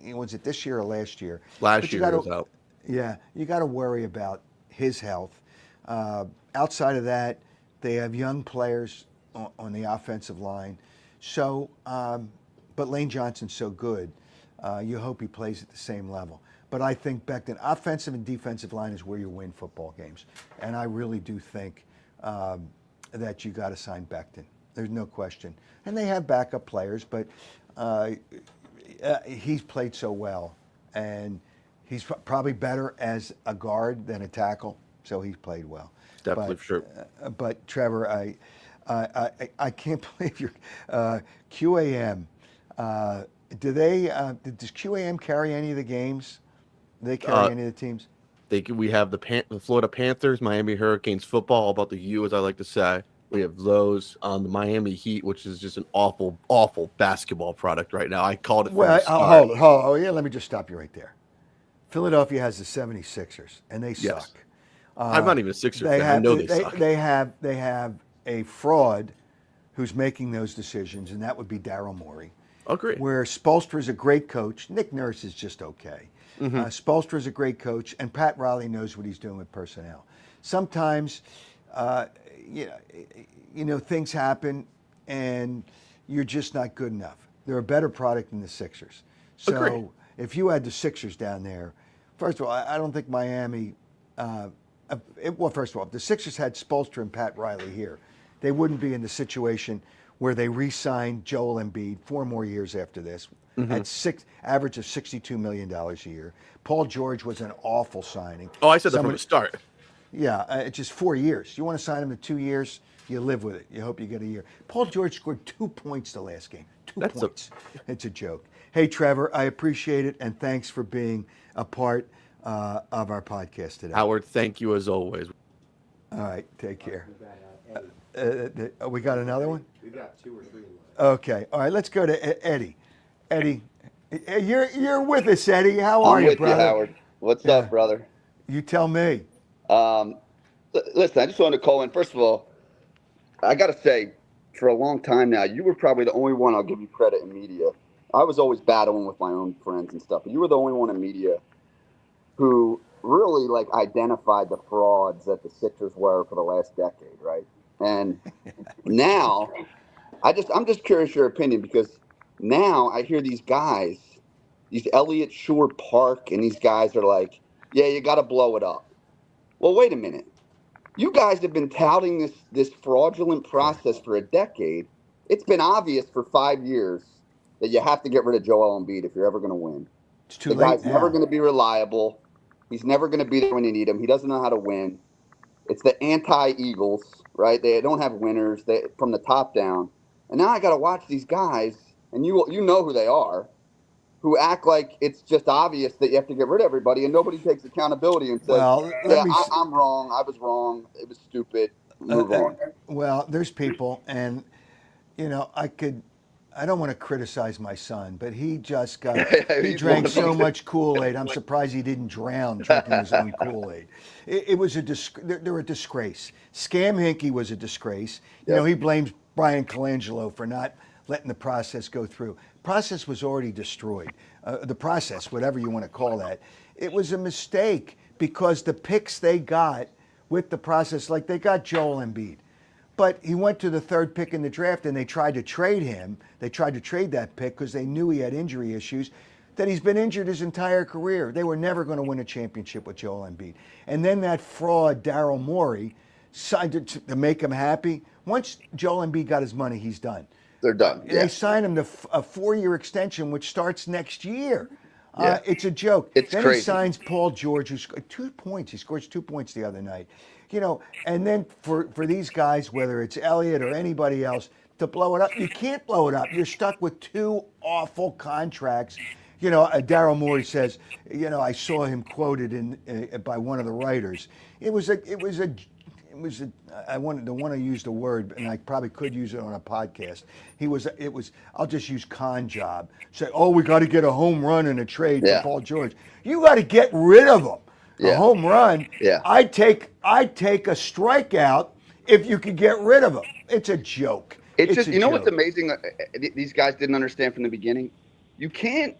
was it this year or last year? Last But you year he gotta- was out. Yeah, you got to worry about his health. Outside of that, they have young players on the offensive line. So, but Lane Johnson's so good, you hope he plays at the same level. But I think Becton, offensive and defensive line is where you win football games. And I really do think that you got to sign Becton. There's no question. And they have backup players, but he's played so well. And he's probably better as a guard than a tackle, so he's played well. Definitely, But, for sure. But Trevor, I can't believe you're QAM. Does QAM carry any of the games? Do they carry any of the teams? We have the Florida Panthers, Miami Hurricanes football, all about the U, as I like to say. We have those on the Miami Heat, which is just an awful, awful basketball product right now. I called it from the Well, start. hold on. Yeah, let me just stop you right there. Philadelphia has the 76ers, and they Yes. suck. I'm not even a Sixers fan. I know they suck. They have a fraud who's making those decisions, and that would be Daryl Morey. Agree. Where Spoelstra is a great coach, Nick Nurse is just okay. Spoelstra is a great coach, and Pat Riley knows what he's doing with personnel. Sometimes, you know, things happen, and you're just not good enough. They're a better product than the Sixers. So Agree. if you had the Sixers down there, first of all, I don't think Miami. Well, first of all, if the Sixers had Spoelstra and Pat Riley here, they wouldn't be in the situation where they re-signed Joel Embiid 4 more years after this at average of $62 million a year. Paul George was an awful signing. Oh, I said that from the start. Yeah, it's just 4 years. You want to sign him to 2 years, you live with it. You hope you get a year. Paul George scored 2 points the last game. Two points. It's a joke. Hey, Trevor, I appreciate it, and thanks for being a part of our podcast today. Howard, thank you as always. All right, take care. Eddie. We got another one? We got 2 or 3 left. Okay. All right, let's go to Eddie. Eddie, you're with us, Eddie. How are I'm you, with brother? you, Howard. What's Yeah. up, brother? You tell me. Listen, I just wanted to call in. First of all, I got to say, for a long time now, you were probably the only one, I'll give you credit, in media. I was always battling with my own friends and stuff, but you were the only one in media who really identified the frauds that the Sixers were for the last decade, right? And now, I'm just curious your opinion, because now I hear these guys, these Elliott Shore Park, and these guys are like, yeah, you got to blow it up. Well, wait a minute. You guys have been touting this fraudulent process for a decade. It's been obvious for 5 years that you have to get rid of Joel Embiid if you're ever going to win. It's too The late guy's now. never going to be reliable. He's never going to be there when you need him. He doesn't know how to win. It's the anti-Eagles, right? They don't have winners from the top down. And now I got to watch these guys, and you know who they are, who act like it's just obvious that you have to get rid of everybody, and nobody takes accountability and says, Well, I'm wrong. I was wrong. It was stupid. Move on. Well, there's people, and I don't want to criticize my son, but he just he drank so much Kool-Aid. I'm surprised he didn't drown drinking his own Kool-Aid. It was they're a disgrace. Scam Hinkie was a disgrace. You know, he blames Brian Colangelo for not letting the process go through. Process was already destroyed. The process, whatever you want to call that, it was a mistake because the picks they got with the process, like they got Joel Embiid. But he went to the 3rd pick in the draft, and they tried to trade him. They tried to trade that pick because they knew he had injury issues, that he's been injured his entire career. They were never going to win a championship with Joel Embiid. And then that fraud, Daryl Morey, signed to make him happy. Once Joel Embiid got his money, he's done. They're done. They signed him to a 4-year extension, which starts next year. It's a joke. It's then crazy. He signs Paul George, who scored 2 points. He scores 2 points the other night. And then for these guys, whether it's Elliott or anybody else, to blow it up, you can't blow it up. You're stuck with 2 awful contracts. Daryl Morey says, I saw him quoted by one of the writers. I wanted to use the word, and I probably could use it on a podcast. I'll just use con job. Say, we got to get a home run in a trade for Paul George. You got to get rid of him. A home run. Yeah. I'd take a strikeout if you could get rid of him. It's a joke. It's just, what's amazing? These guys didn't understand from the beginning. You can't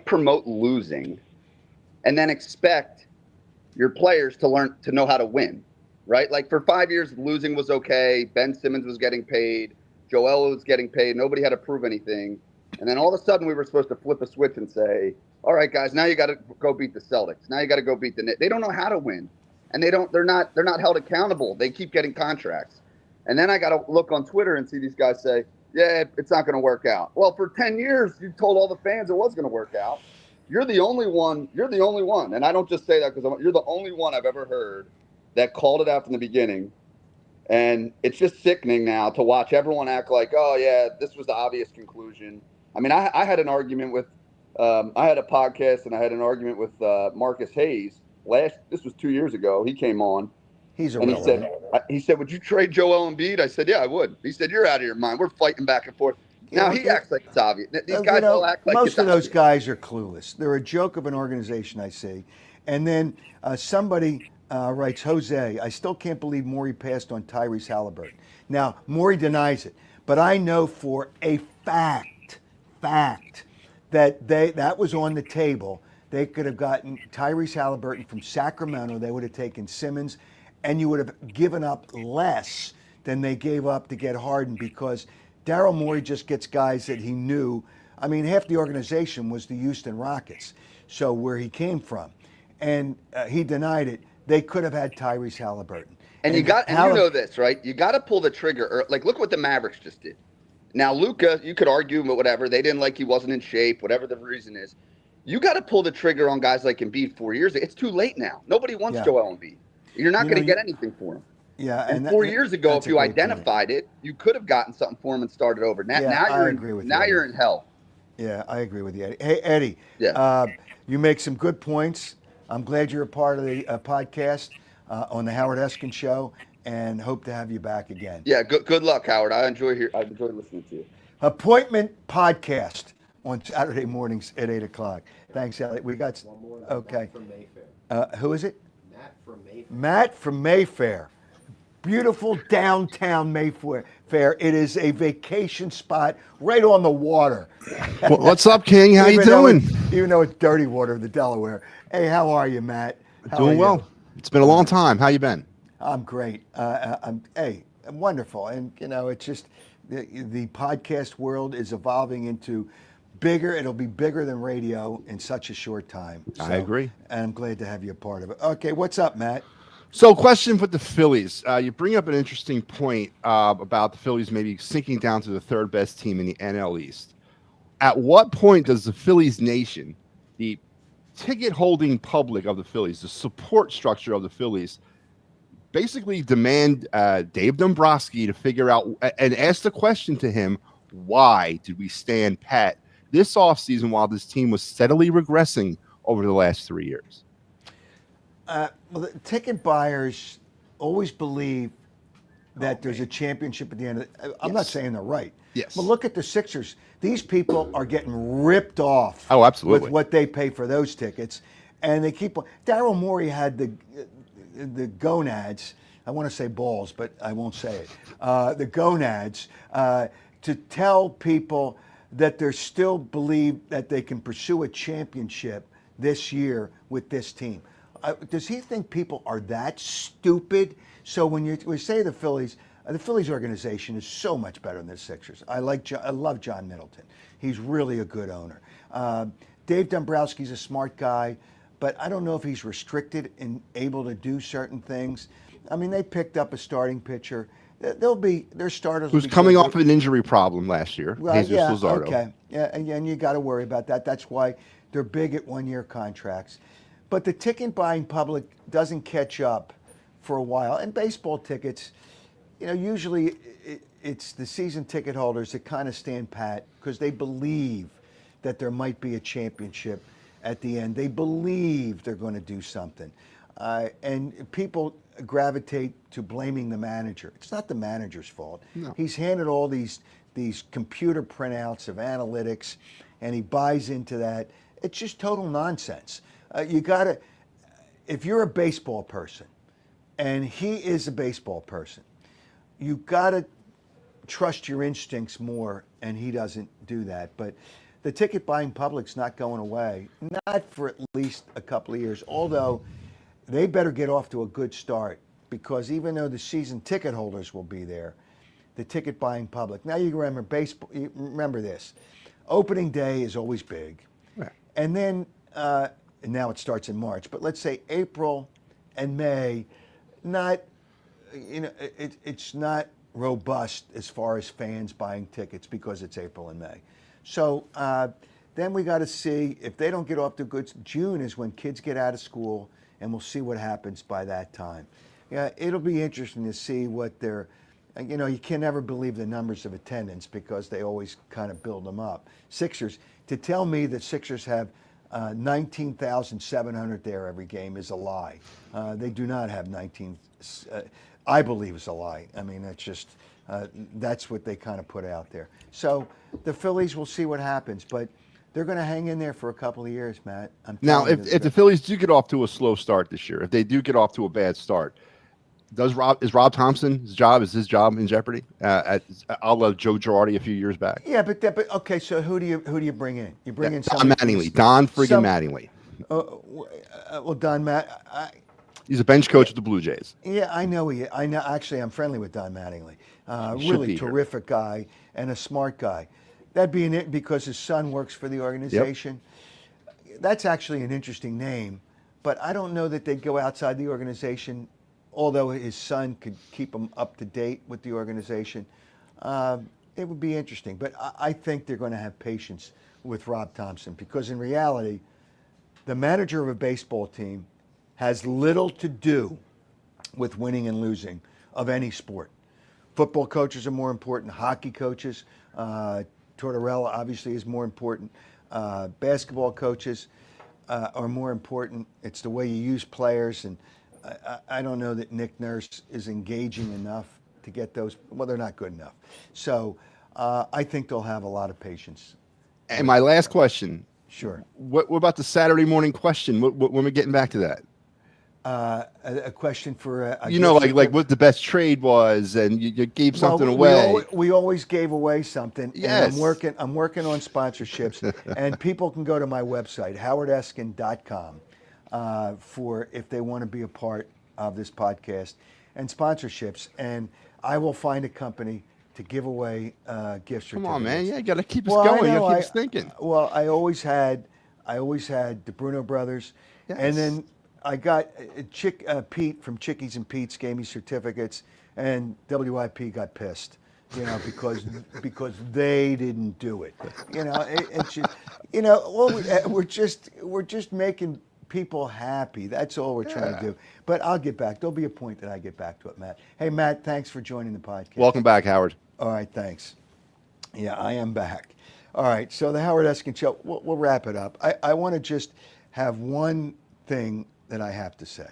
promote losing and then expect your players to know how to win, right? Like for 5 years, losing was okay. Ben Simmons was getting paid. Joel was getting paid. Nobody had to prove anything. And then all of a sudden we were supposed to flip a switch and say, all right, guys, now you got to go beat the Celtics. Now you got to go beat the Knicks. They don't know how to win, and they're not held accountable. They keep getting contracts. And then I got to look on Twitter and see these guys say, yeah, it's not going to work out. Well, for 10 years, you told all the fans it was going to work out. You're the only one. And I don't just say that because you're the only one I've ever heard that called it out from the beginning. And it's just sickening now to watch everyone act like, oh, yeah, this was the obvious conclusion. I mean, I had an argument with I had a podcast and I had an argument with Marcus Hayes, this was 2 years ago. He came on He's and irrelevant. he said, would you trade Joel Embiid? I said, yeah, I would. He said, you're out of your mind. We're fighting back and forth. Now he acts like it's obvious. These guys all act like most it's of those obvious. guys are clueless. They're a joke of an organization, I see. And then somebody writes, Jose, I still can't believe Morey passed on Tyrese Halliburton. Now, Morey denies it, but I know for a fact that was on the table. They could have gotten Tyrese Halliburton from Sacramento. They would have taken Simmons, and you would have given up less than they gave up to get Harden because Daryl Morey just gets guys that he knew. I mean, half the organization was the Houston Rockets, so where he came from. And he denied it. They could have had Tyrese Halliburton. And you know this, right? You got to pull the trigger. Like, look what the Mavericks just did. Now, Luka, you could argue, but whatever. They didn't like he wasn't in shape, whatever the reason is. You got to pull the trigger on guys like Embiid 4 years ago. It's too late now. Nobody wants Joel Embiid. You're not going to get anything for him. Yeah, and 4 years ago, if you identified it, you could have gotten something for him and started over. Now you're in hell. Yeah, I agree with you, Eddie. Hey, Eddie. Yeah. You make some good points. I'm glad you're a part of the podcast on the Howard Eskin Show, and hope to have you back again. Yeah. Good luck, Howard. I enjoy listening to you. Appointment podcast on Saturday mornings at 8:00. Thanks, Elliot. We got One more. okay. Matt from Mayfair. Who is it? Matt from Mayfair. Matt from Mayfair. Beautiful downtown Mayfair. It is a vacation spot right on the water. What's up, King? How you Even though doing? Even though it's dirty water of the Delaware. Hey, how are you, Matt? How are Doing you? well. It's been a long time. How you been? I'm great. I'm wonderful. And it's just the podcast world is evolving into bigger. It'll be bigger than radio in such a short time. I agree. And I'm glad to have you a part of it. Okay, what's up, Matt? So, question for the Phillies. You bring up an interesting point about the Phillies maybe sinking down to the third best team in the NL East. At what point does the Phillies nation, the ticket holding public of the Phillies, the support structure of the Phillies, basically demand Dave Dombrowski to figure out and ask the question to him, why did we stand pat this offseason while this team was steadily regressing over the last 3 years? Well, the ticket buyers always believe that there's a championship at the end. I'm not saying they're right. Yes. But look at the Sixers. These people are getting ripped off. Oh, absolutely. With what they pay for those tickets, and they keep. Daryl Morey had the gonads. I want to say balls, but I won't say it. The gonads to tell people that they still believe that they can pursue a championship this year with this team. Does he think people are that stupid? So when we say the Phillies organization is so much better than the Sixers. I love John Middleton. He's really a good owner. Dave Dombrowski's a smart guy, but I don't know if he's restricted and able to do certain things. I mean, they picked up a starting pitcher. Their starters Who's coming off of an injury problem last year, Jesus Luzardo. Okay. Yeah, and you got to worry about that. That's why they're big at one-year contracts. But the ticket buying public doesn't catch up for a while. And baseball tickets, usually it's the season ticket holders that kind of stand pat because they believe that there might be a championship at the end. They believe they're going to do something. And people gravitate to blaming the manager. It's not the manager's fault. No. He's handed all these computer printouts of analytics, and he buys into that. It's just total nonsense. If you're a baseball person, and he is a baseball person, you got to trust your instincts more, and he doesn't do that. But the ticket buying public's not going away, not for at least a couple of years, although they better get off to a good start, because even though the season ticket holders will be there, the ticket buying public. Now you remember baseball. You remember this: opening day is always big, Right. and then and now it starts in March. But let's say April and May, it's not robust as far as fans buying tickets because it's April and May. So then we got to see if they don't get off to good. June is when kids get out of school, and we'll see what happens by that time. Yeah, it'll be interesting to see what they're. You can never believe the numbers of attendance because they always kind of build them up. Sixers, to tell me that Sixers have 19,700 there every game is a lie. They do not have 19. I believe is a lie. I mean, that's just that's what they kind of put out there. So the Phillies will see what happens, but they're going to hang in there for a couple of years, Matt. I'm Now, telling you, if the Phillies do get off to a slow start this year, if they do get off to a bad start, is Rob Thompson's job in jeopardy? A la Joe Girardi a few years back. yeah, but okay. So who do you bring in? You bring in Don somebody from Mattingly. Don friggin' Mattingly. well, Don Matt. He's a bench coach with the Blue Jays. Yeah, I know he. I know. Actually, I'm friendly with Don Mattingly. He should Really be here. terrific guy and a smart guy. That being it, because his son works for the organization. That's actually an interesting name, but I don't know that they'd go outside the organization. Although his son could keep him up to date with the organization, it would be interesting. But I think they're going to have patience with Rob Thompson because in reality, the manager of a baseball team has little to do with winning and losing of any sport. Football coaches are more important. Hockey coaches, Tortorella obviously is more important. Basketball coaches are more important. It's the way you use players, and I don't know that Nick Nurse is engaging enough to get those. Well, they're not good enough. So I think they'll have a lot of patience. And my last question. Sure. What about the Saturday morning question? When are we getting back to that? A question for like what the best trade was, and you gave something away. We always gave away something. Yes. And I'm working on sponsorships, and people can go to my website howardeskin.com for if they want to be a part of this podcast and sponsorships, and I will find a company to give away gift certificates. Come on, man! Yeah, you got to keep us going. You got to keep us thinking. Well, I always had the Bruno brothers, Yes. and then I got Pete from Chickies and Pete's gave me certificates, and WIP got pissed, because they didn't do it. It's just, we're just making people happy. That's all we're trying to do. But I'll get back. There'll be a point that I get back to it, Matt. Hey, Matt, thanks for joining the podcast. Welcome back, Howard. All right, thanks. Yeah, I am back. All right, so the Howard Eskin Show, we'll wrap it up. I want to just have one thing that I have to say.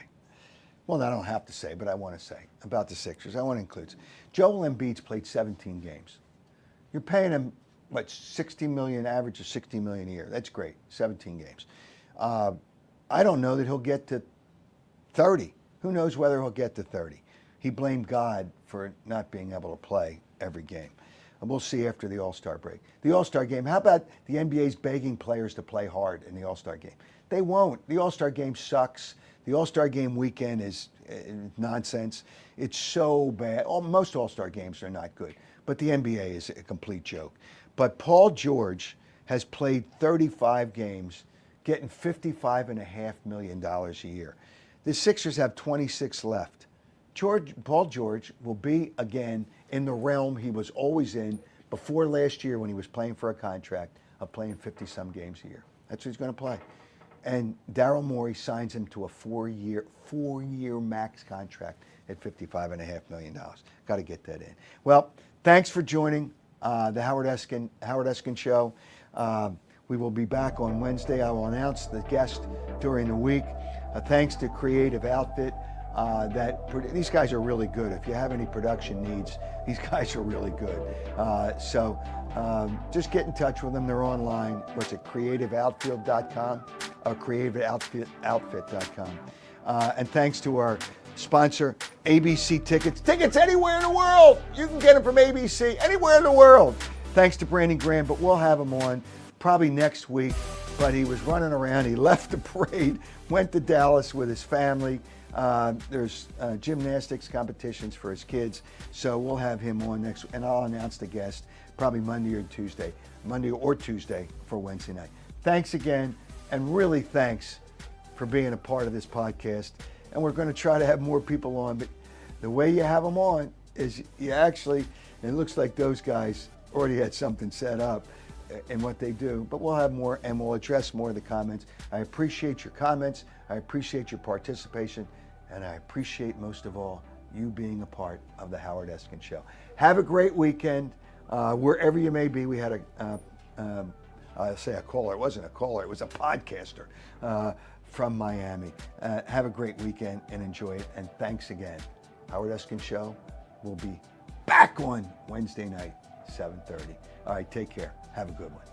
Well, I don't have to say, but I want to say about the Sixers. I want to include Joel Embiid's played 17 games. You're paying him, what, $60 million, average of $60 million a year. That's great, 17 games. I don't know that he'll get to 30. Who knows whether he'll get to 30? He blamed God for not being able to play every game. And we'll see after the All-Star break. The All-Star game, how about the NBA's begging players to play hard in the All-Star game? They won't. The All-Star game sucks. The All-Star game weekend is nonsense. It's so bad. Most All-Star games are not good. But the NBA is a complete joke. But Paul George has played 35 games, getting $55.5 million a year. The Sixers have 26 left. Paul George will be, again, in the realm he was always in before last year when he was playing for a contract of playing 50-some games a year. That's what he's going to play. And Daryl Morey signs him to a four-year max contract at $55.5 million. Got to get that in. Well, thanks for joining the Howard Eskin Show. We will be back on Wednesday. I will announce the guest during the week. Thanks to Creative Outfit. These guys are really good. If you have any production needs, these guys are really good. So just get in touch with them. They're online. What's it, creativeoutfield.com or creativeoutfit.com. And thanks to our sponsor, ABC Tickets. Tickets anywhere in the world. You can get them from ABC anywhere in the world. Thanks to Brandon Graham, but we'll have him on probably next week. But he was running around. He left the parade, went to Dallas with his family. There's gymnastics competitions for his kids, so we'll have him on next, and I'll announce the guest probably Monday or Tuesday for Wednesday night. Thanks again, and really thanks for being a part of this podcast. And we're going to try to have more people on, but the way you have them on is you actually, it looks like those guys already had something set up in what they do, but we'll have more and we'll address more of the comments. I appreciate your comments. I appreciate your participation. And I appreciate most of all you being a part of the Howard Eskin Show. Have a great weekend wherever you may be. We had a I'll say a caller. It wasn't a caller. It was a podcaster from Miami. Have a great weekend and enjoy it. And thanks again. Howard Eskin Show will be back on Wednesday night, 7:30. All right, take care. Have a good one.